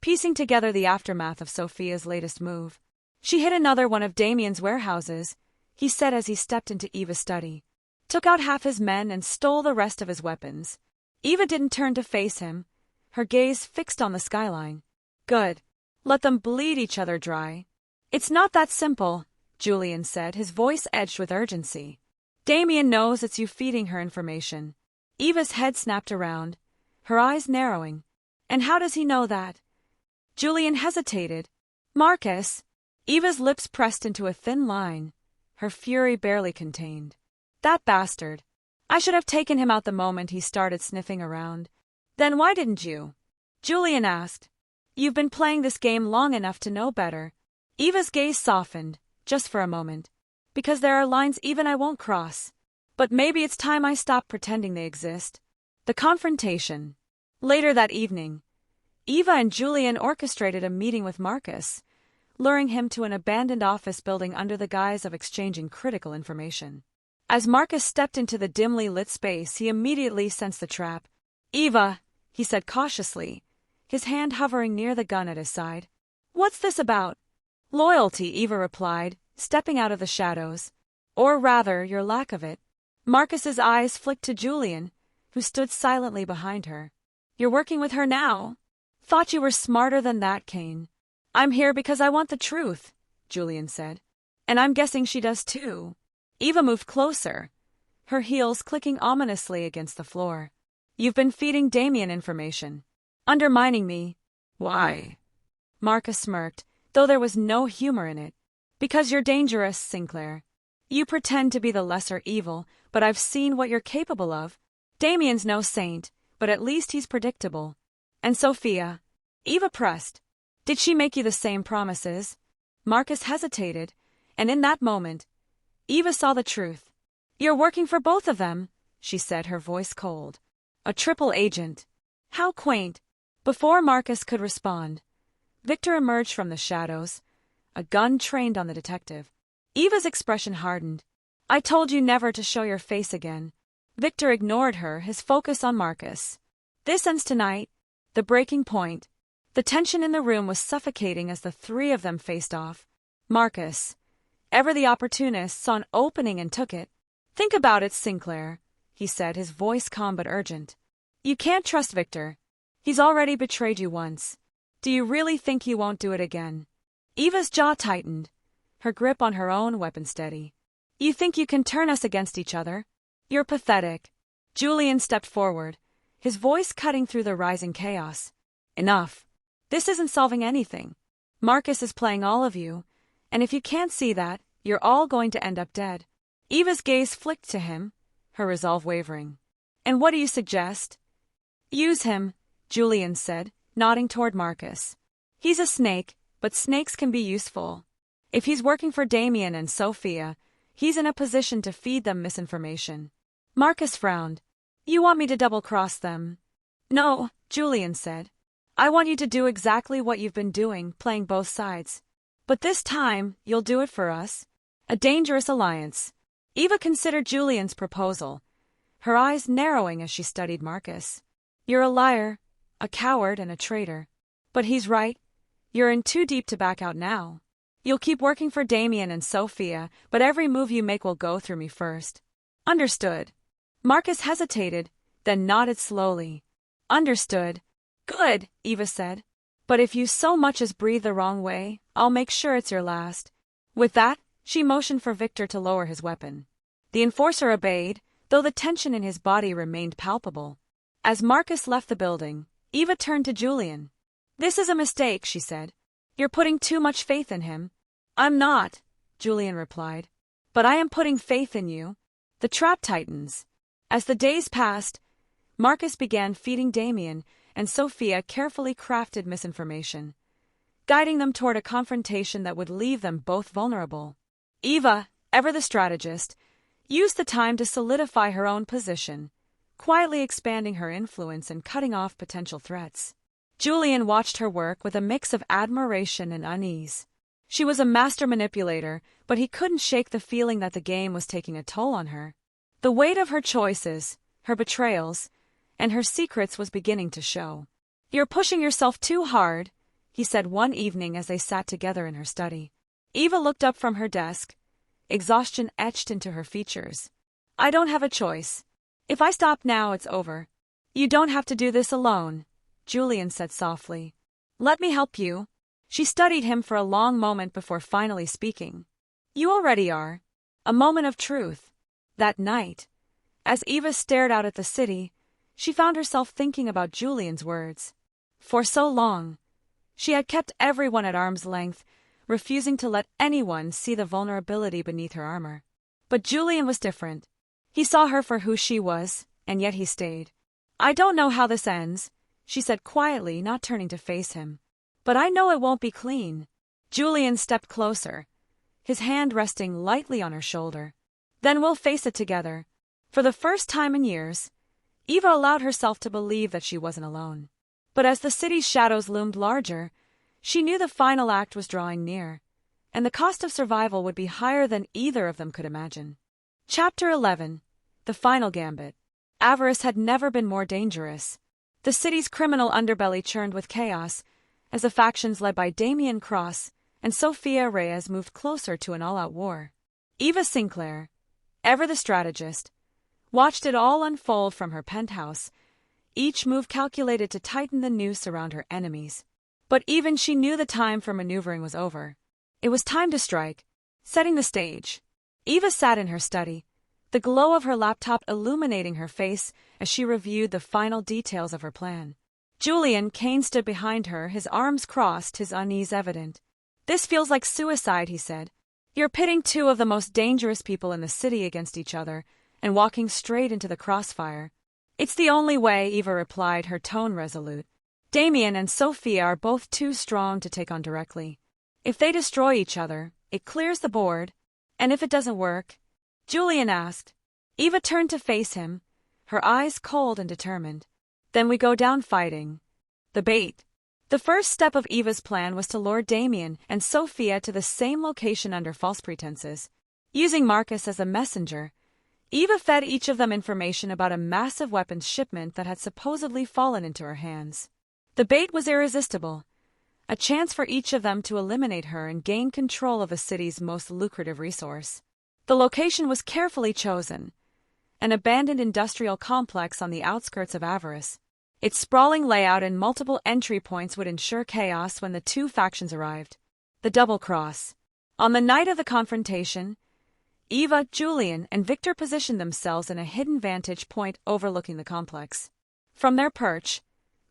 piecing together the aftermath of Sophia's latest move. She hit another one of Damien's warehouses, he said as he stepped into Eva's study. Took out half his men and stole the rest of his weapons. Eva didn't turn to face him, her gaze fixed on the skyline. Good. Let them bleed each other dry. It's not that simple, Julian said, his voice edged with urgency. Damien knows it's you feeding her information. Eva's head snapped around, her eyes narrowing. And how does he know that? Julian hesitated. Marcus. Eva's lips pressed into a thin line, her fury barely contained. That bastard. I should have taken him out the moment he started sniffing around. Then why didn't you? Julian asked. You've been playing this game long enough to know better. Eva's gaze softened, just for a moment. Because there are lines even I won't cross. But maybe it's time I stop pretending they exist. The confrontation. Later that evening, Eva and Julian orchestrated a meeting with Marcus, luring him to an abandoned office building under the guise of exchanging critical information. As Marcus stepped into the dimly lit space, he immediately sensed the trap. Eva, he said cautiously, his hand hovering near the gun at his side. What's this about? Loyalty, Eva replied, stepping out of the shadows. Or rather, your lack of it. Marcus's eyes flicked to Julian, who stood silently behind her. You're working with her now? Thought you were smarter than that, Kane. I'm here because I want the truth, Julian said. And I'm guessing she does too. Eva moved closer, her heels clicking ominously against the floor. You've been feeding Damien information. Undermining me. Why? Marcus smirked, though there was no humor in it. Because you're dangerous, Sinclair. You pretend to be the lesser evil, but I've seen what you're capable of. Damien's no saint, but at least he's predictable. And Sophia? Eva pressed. Did she make you the same promises? Marcus hesitated, and in that moment, Eva saw the truth. You're working for both of them, she said, her voice cold. A triple agent. How quaint. Before Marcus could respond, Victor emerged from the shadows, a gun trained on the detective. Eva's expression hardened. I told you never to show your face again. Victor ignored her, his focus on Marcus. This ends tonight. The breaking point. The tension in the room was suffocating as the three of them faced off. Marcus, ever the opportunist, saw an opening and took it. Think about it, Sinclair, he said, his voice calm but urgent. You can't trust Victor. He's already betrayed you once. Do you really think he won't do it again? Eva's jaw tightened, her grip on her own weapon steady. You think you can turn us against each other? You're pathetic. Julian stepped forward, his voice cutting through the rising chaos. Enough. This isn't solving anything. Marcus is playing all of you, and if you can't see that, you're all going to end up dead. Eva's gaze flicked to him, her resolve wavering. And what do you suggest? Use him, Julian said, nodding toward Marcus. He's a snake, but snakes can be useful. If he's working for Damien and Sophia, he's in a position to feed them misinformation. Marcus frowned. You want me to double-cross them? No, Julian said. I want you to do exactly what you've been doing, playing both sides. But this time, you'll do it for us. A dangerous alliance. Eva considered Julian's proposal, her eyes narrowing as she studied Marcus. You're a liar, a coward, and a traitor. But he's right. You're in too deep to back out now. You'll keep working for Damien and Sophia, but every move you make will go through me first. Understood. Marcus hesitated, then nodded slowly. Understood. Good, Eva said. But if you so much as breathe the wrong way, I'll make sure it's your last. With that, she motioned for Victor to lower his weapon. The enforcer obeyed, though the tension in his body remained palpable. As Marcus left the building, Eva turned to Julian. This is a mistake, she said. You're putting too much faith in him. I'm not, Julian replied. But I am putting faith in you. The trap tightens. As the days passed, Marcus began feeding Damien, and Sophia carefully crafted misinformation, guiding them toward a confrontation that would leave them both vulnerable. Eva, ever the strategist, used the time to solidify her own position, quietly expanding her influence and cutting off potential threats. Julian watched her work with a mix of admiration and unease. She was a master manipulator, but he couldn't shake the feeling that the game was taking a toll on her. The weight of her choices, her betrayals, and her secrets was beginning to show. "You're pushing yourself too hard," he said one evening as they sat together in her study. Eva looked up from her desk, exhaustion etched into her features. "I don't have a choice. If I stop now, it's over." "You don't have to do this alone," Julian said softly. "Let me help you." She studied him for a long moment before finally speaking. "You already are." A moment of truth. That night, as Eva stared out at the city, she found herself thinking about Julian's words. For so long, she had kept everyone at arm's length, refusing to let anyone see the vulnerability beneath her armor. But Julian was different. He saw her for who she was, and yet he stayed. "I don't know how this ends," she said quietly, not turning to face him. "But I know it won't be clean." Julian stepped closer, his hand resting lightly on her shoulder. "Then we'll face it together." For the first time in years, Eva allowed herself to believe that she wasn't alone. But as the city's shadows loomed larger, she knew the final act was drawing near, and the cost of survival would be higher than either of them could imagine. Chapter 11. The Final Gambit. Avaris had never been more dangerous. The city's criminal underbelly churned with chaos, as the factions led by Damien Cross and Sophia Reyes moved closer to an all-out war. Eva Sinclair, ever the strategist, watched it all unfold from her penthouse, each move calculated to tighten the noose around her enemies. But even she knew the time for maneuvering was over. It was time to strike, setting the stage. Eva sat in her study, the glow of her laptop illuminating her face as she reviewed the final details of her plan. Julian Kane stood behind her, his arms crossed, his unease evident. "This feels like suicide," he said. "You're pitting two of the most dangerous people in the city against each other and walking straight into the crossfire." "It's the only way," Eva replied, her tone resolute. "Damien and Sophia are both too strong to take on directly. If they destroy each other, it clears the board. And if it doesn't work?" Julian asked. Eva turned to face him, her eyes cold and determined. "Then we go down fighting." The bait. The first step of Eva's plan was to lure Damien and Sophia to the same location under false pretenses. Using Marcus as a messenger, Eva fed each of them information about a massive weapons shipment that had supposedly fallen into her hands. The bait was irresistible, a chance for each of them to eliminate her and gain control of the city's most lucrative resource. The location was carefully chosen, an abandoned industrial complex on the outskirts of Avaris. Its sprawling layout and multiple entry points would ensure chaos when the two factions arrived. The double cross. On the night of the confrontation, Eva, Julian, and Victor positioned themselves in a hidden vantage point overlooking the complex. From their perch,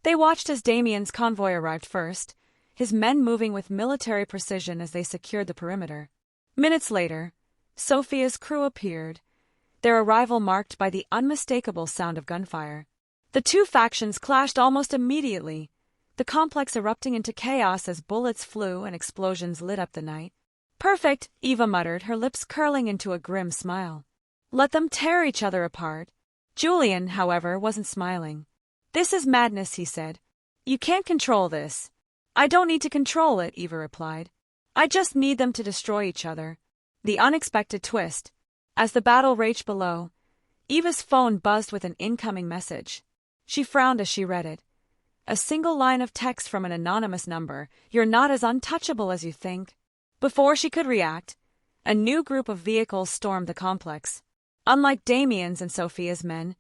they watched as Damien's convoy arrived first, his men moving with military precision as they secured the perimeter. Minutes later, Sophia's crew appeared, their arrival marked by the unmistakable sound of gunfire. The two factions clashed almost immediately, the complex erupting into chaos as bullets flew and explosions lit up the night. "Perfect," Eva muttered, her lips curling into a grim smile. "Let them tear each other apart." Julian, however, wasn't smiling. "This is madness," he said. "You can't control this." "I don't need to control it," Eva replied. "I just need them to destroy each other." The unexpected twist. As the battle raged below, Eva's phone buzzed with an incoming message. She frowned as she read it. A single line of text from an anonymous number. "You're not as untouchable as you think." Before she could react, a new group of vehicles stormed the complex. Unlike Damien's and Sophia's men,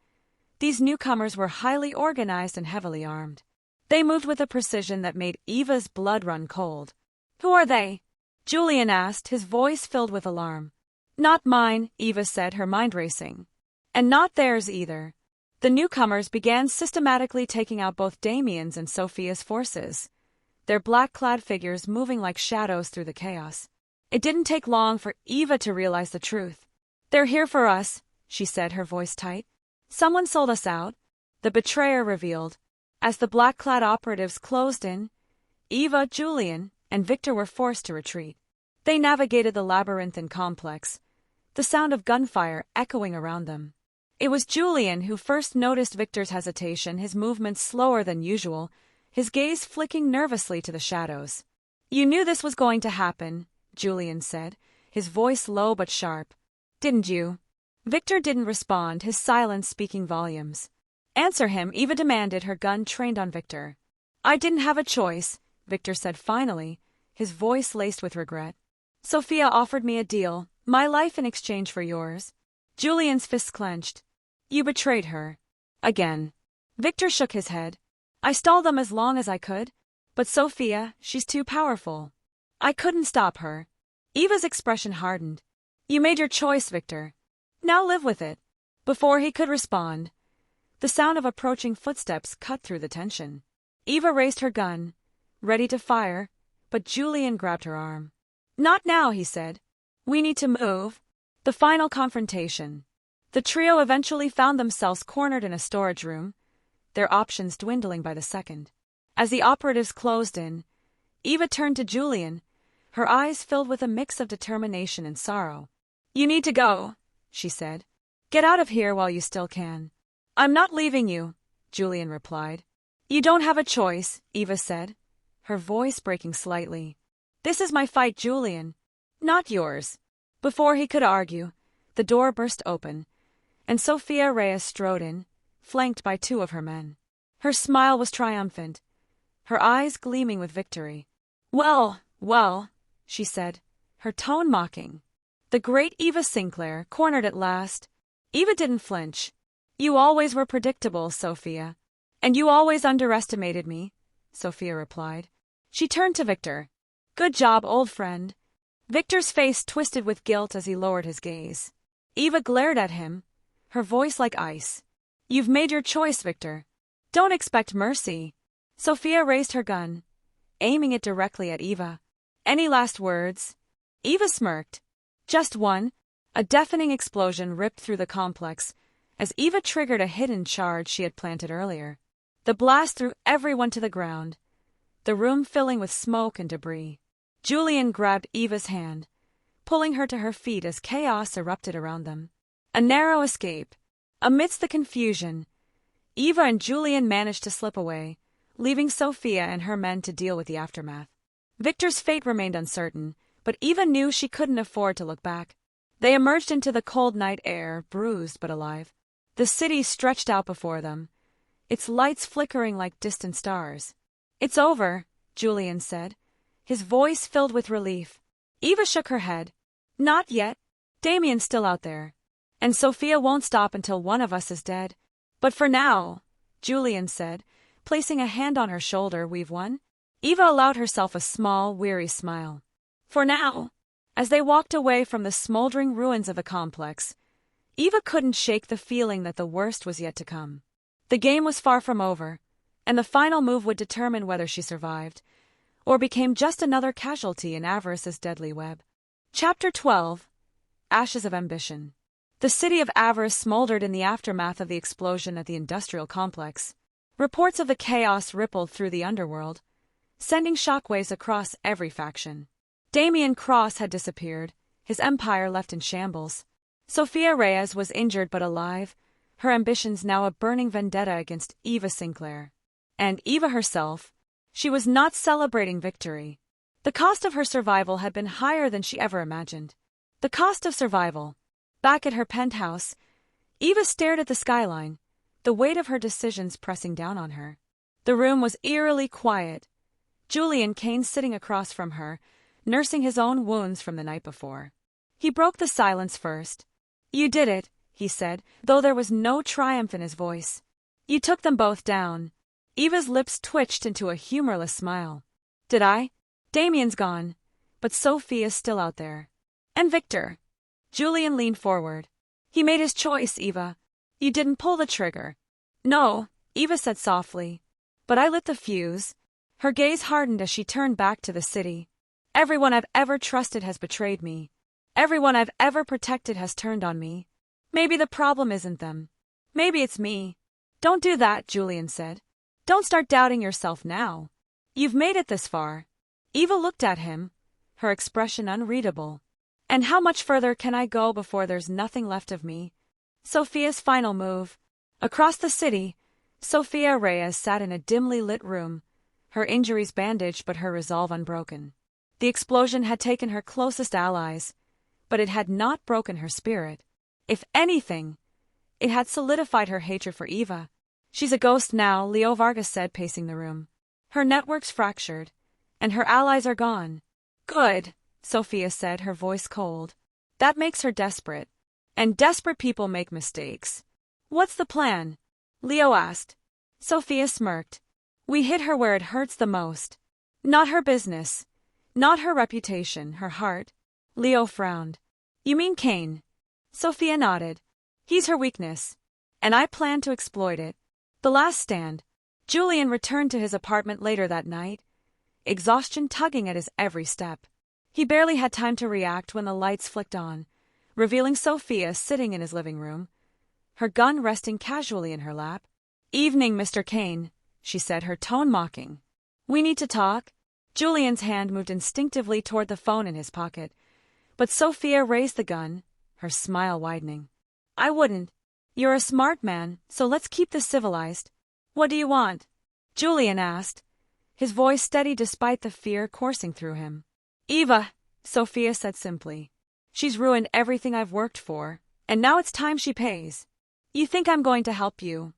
these newcomers were highly organized and heavily armed. They moved with a precision that made Eva's blood run cold. "Who are they?" Julian asked, his voice filled with alarm. "Not mine," Eva said, her mind racing. "And not theirs either." The newcomers began systematically taking out both Damien's and Sophia's forces, their black-clad figures moving like shadows through the chaos. It didn't take long for Eva to realize the truth. "They're here for us," she said, her voice tight. "Someone sold us out," the betrayer revealed. As the black-clad operatives closed in, Eva, Julian, and Victor were forced to retreat. They navigated the labyrinthine complex, the sound of gunfire echoing around them. It was Julian who first noticed Victor's hesitation, his movements slower than usual, his gaze flicking nervously to the shadows. "You knew this was going to happen," Julian said, his voice low but sharp. "Didn't you?" Victor didn't respond, his silence speaking volumes. "Answer him," Eva demanded, her gun trained on Victor. "I didn't have a choice," Victor said finally, his voice laced with regret. "Sophia offered me a deal, my life in exchange for yours." Julian's fists clenched. "You betrayed her." "Again." Victor shook his head. "I stalled them as long as I could. But Sophia, she's too powerful. I couldn't stop her." Eva's expression hardened. "You made your choice, Victor. Now live with it." Before he could respond, the sound of approaching footsteps cut through the tension. Eva raised her gun, ready to fire, but Julian grabbed her arm. "Not now," he said. "We need to move." The final confrontation. The trio eventually found themselves cornered in a storage room, their options dwindling by the second. As the operatives closed in, Eva turned to Julian, her eyes filled with a mix of determination and sorrow. "You need to go," she said. "Get out of here while you still can." "I'm not leaving you," Julian replied. "You don't have a choice," Eva said, her voice breaking slightly. "This is my fight, Julian, not yours." Before he could argue, the door burst open, and Sophia Reyes strode in, flanked by two of her men. Her smile was triumphant, her eyes gleaming with victory. "Well, well," she said, her tone mocking. The great Eva Sinclair, cornered at last. Eva didn't flinch. "You always were predictable, Sophia. And you always underestimated me," Sophia replied. She turned to Victor. "Good job, old friend." Victor's face twisted with guilt as he lowered his gaze. Eva glared at him, her voice like ice. "You've made your choice, Victor. Don't expect mercy." Sophia raised her gun, aiming it directly at Eva. "Any last words?" Eva smirked. "Just one." A deafening explosion ripped through the complex as Eva triggered a hidden charge she had planted earlier. The blast threw everyone to the ground, the room filling with smoke and debris. Julian grabbed Eva's hand, pulling her to her feet as chaos erupted around them. A narrow escape. Amidst the confusion, Eva and Julian managed to slip away, leaving Sophia and her men to deal with the aftermath. Victor's fate remained uncertain, but Eva knew she couldn't afford to look back. They emerged into the cold night air, bruised but alive. The city stretched out before them, its lights flickering like distant stars. "It's over," Julian said, his voice filled with relief. Eva shook her head. "Not yet. Damien's still out there. And Sophia won't stop until one of us is dead. But for now," Julian said, placing a hand on her shoulder, "we've won." Eva allowed herself a small, weary smile. "For now." As they walked away from the smoldering ruins of the complex, Eva couldn't shake the feeling that the worst was yet to come. The game was far from over, and the final move would determine whether she survived, or became just another casualty in Avaris's deadly web. Chapter 12. Ashes of Ambition. The city of Avaris smoldered in the aftermath of the explosion at the industrial complex. Reports of the chaos rippled through the underworld, sending shockwaves across every faction. Damien Cross had disappeared, his empire left in shambles. Sophia Reyes was injured but alive, her ambitions now a burning vendetta against Eva Sinclair. And Eva herself, she was not celebrating victory. The cost of her survival had been higher than she ever imagined. The cost of survival. Back at her penthouse, Eva stared at the skyline, the weight of her decisions pressing down on her. The room was eerily quiet. Julian Kane sitting across from her, nursing his own wounds from the night before. He broke the silence first. "You did it," he said, though there was no triumph in his voice. "You took them both down." Eva's lips twitched into a humorless smile. "Did I? Damien's gone, but Sophia's still out there. And Victor." Julian leaned forward. "He made his choice, Eva. You didn't pull the trigger." "No," Eva said softly, "but I lit the fuse." Her gaze hardened as she turned back to the city. "Everyone I've ever trusted has betrayed me. Everyone I've ever protected has turned on me. Maybe the problem isn't them. Maybe it's me." "Don't do that," Julian said. "Don't start doubting yourself now. You've made it this far." Eva looked at him, her expression unreadable. "And how much further can I go before there's nothing left of me?" Sophia's final move. Across the city, Sophia Reyes sat in a dimly lit room, her injuries bandaged but her resolve unbroken. The explosion had taken her closest allies, but it had not broken her spirit. If anything, it had solidified her hatred for Eva. She's a ghost now, Leo Vargas said, pacing the room. Her network's fractured, and her allies are gone. Good, Sophia said, her voice cold. That makes her desperate. And desperate people make mistakes. What's the plan? Leo asked. Sophia smirked. We hit her where it hurts the most. Not her business. Not her reputation, her heart. Leo frowned. You mean Kane? Sophia nodded. He's her weakness. And I plan to exploit it. The last stand. Julian returned to his apartment later that night, exhaustion tugging at his every step. He barely had time to react when the lights flicked on, revealing Sophia sitting in his living room, her gun resting casually in her lap. Evening, Mr. Kane, she said, her tone mocking. We need to talk. Julian's hand moved instinctively toward the phone in his pocket, but Sophia raised the gun, her smile widening. I wouldn't. You're a smart man, so let's keep this civilized. What do you want? Julian asked, his voice steady despite the fear coursing through him. Eva, Sophia said simply. She's ruined everything I've worked for, and now it's time she pays. You think I'm going to help you?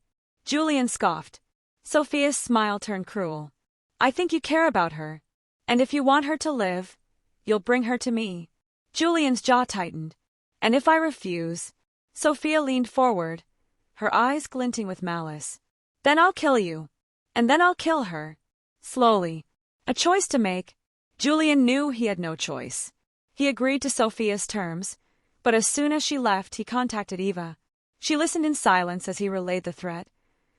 Julian scoffed. Sophia's smile turned cruel. I think you care about her, and if you want her to live, you'll bring her to me. Julian's jaw tightened. And if I refuse? Sophia leaned forward, her eyes glinting with malice. Then I'll kill you. And then I'll kill her. Slowly. A choice to make. Julian knew he had no choice. He agreed to Sophia's terms, but as soon as she left he contacted Eva. She listened in silence as he relayed the threat,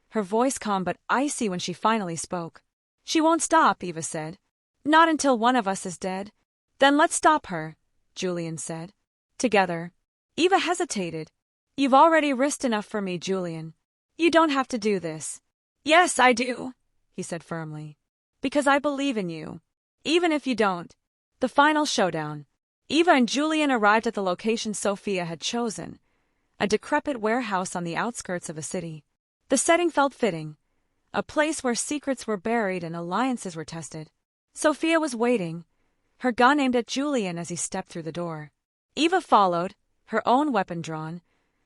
her voice calm but icy when she finally spoke. She won't stop, Eva said. Not until one of us is dead. Then let's stop her, Julian said. Together. Eva hesitated. You've already risked enough for me, Julian. You don't have to do this. Yes, I do, he said firmly. Because I believe in you. Even if you don't. The final showdown. Eva and Julian arrived at the location Sophia had chosen, a decrepit warehouse on the outskirts of a city. The setting felt fitting, a place where secrets were buried and alliances were tested. Sophia was waiting, her gun aimed at Julian as he stepped through the door. Eva followed, her own weapon drawn,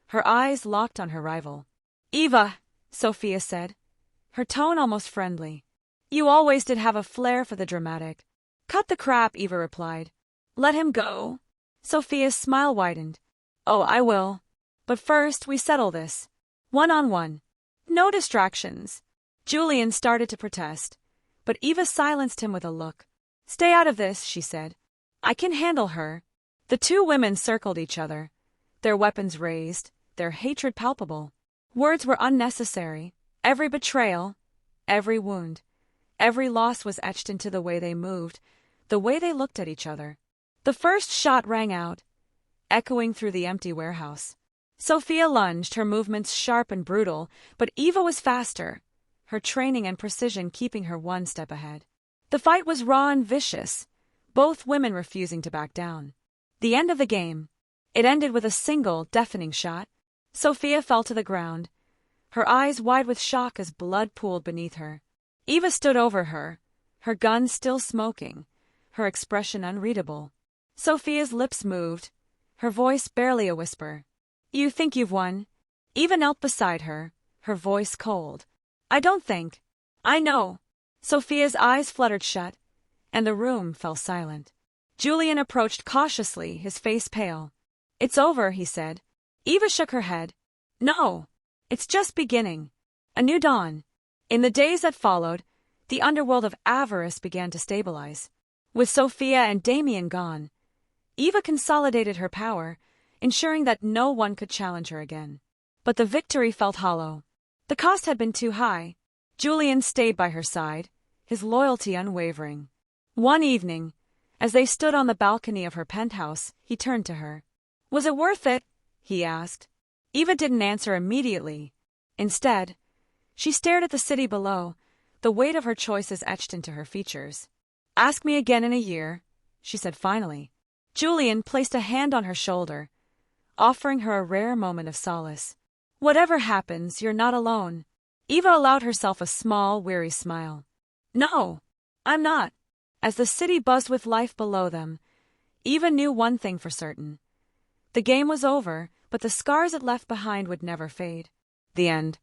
her eyes locked on her rival. Eva, Sophia said, her tone almost friendly. You always did have a flair for the dramatic. Cut the crap, Eva replied. Let him go. Sophia's smile widened. Oh, I will. But first we settle this. One-on-one. No distractions. Julian started to protest, but Eva silenced him with a look. Stay out of this, she said. I can handle her. The two women circled each other, their weapons raised, their hatred palpable. Words were unnecessary. Every betrayal, every wound, every loss was etched into the way they moved, the way they looked at each other. The first shot rang out, echoing through the empty warehouse. Sophia lunged, her movements sharp and brutal, but Eva was faster, her training and precision keeping her one step ahead. The fight was raw and vicious, both women refusing to back down. The end of the game. It ended with a single, deafening shot. Sophia fell to the ground, her eyes wide with shock as blood pooled beneath her. Eva stood over her, her gun still smoking, her expression unreadable. Sophia's lips moved, her voice barely a whisper. You think you've won? Eva knelt beside her, her voice cold. I don't think. I know. Sophia's eyes fluttered shut, and the room fell silent. Julian approached cautiously, his face pale. It's over, he said. Eva shook her head. No. It's just beginning. A new dawn. In the days that followed, the underworld of Avaris began to stabilize. With Sophia and Damien gone, Eva consolidated her power, ensuring that no one could challenge her again. But the victory felt hollow. The cost had been too high. Julian stayed by her side, his loyalty unwavering. One evening, as they stood on the balcony of her penthouse, he turned to her. Was it worth it? He asked. Eva didn't answer immediately. Instead, she stared at the city below, the weight of her choices etched into her features. Ask me again in a year, she said finally. Julian placed a hand on her shoulder, offering her a rare moment of solace. Whatever happens, you're not alone. Eva allowed herself a small, weary smile. No, I'm not. As the city buzzed with life below them, Eva knew one thing for certain. The game was over, but the scars it left behind would never fade. The end.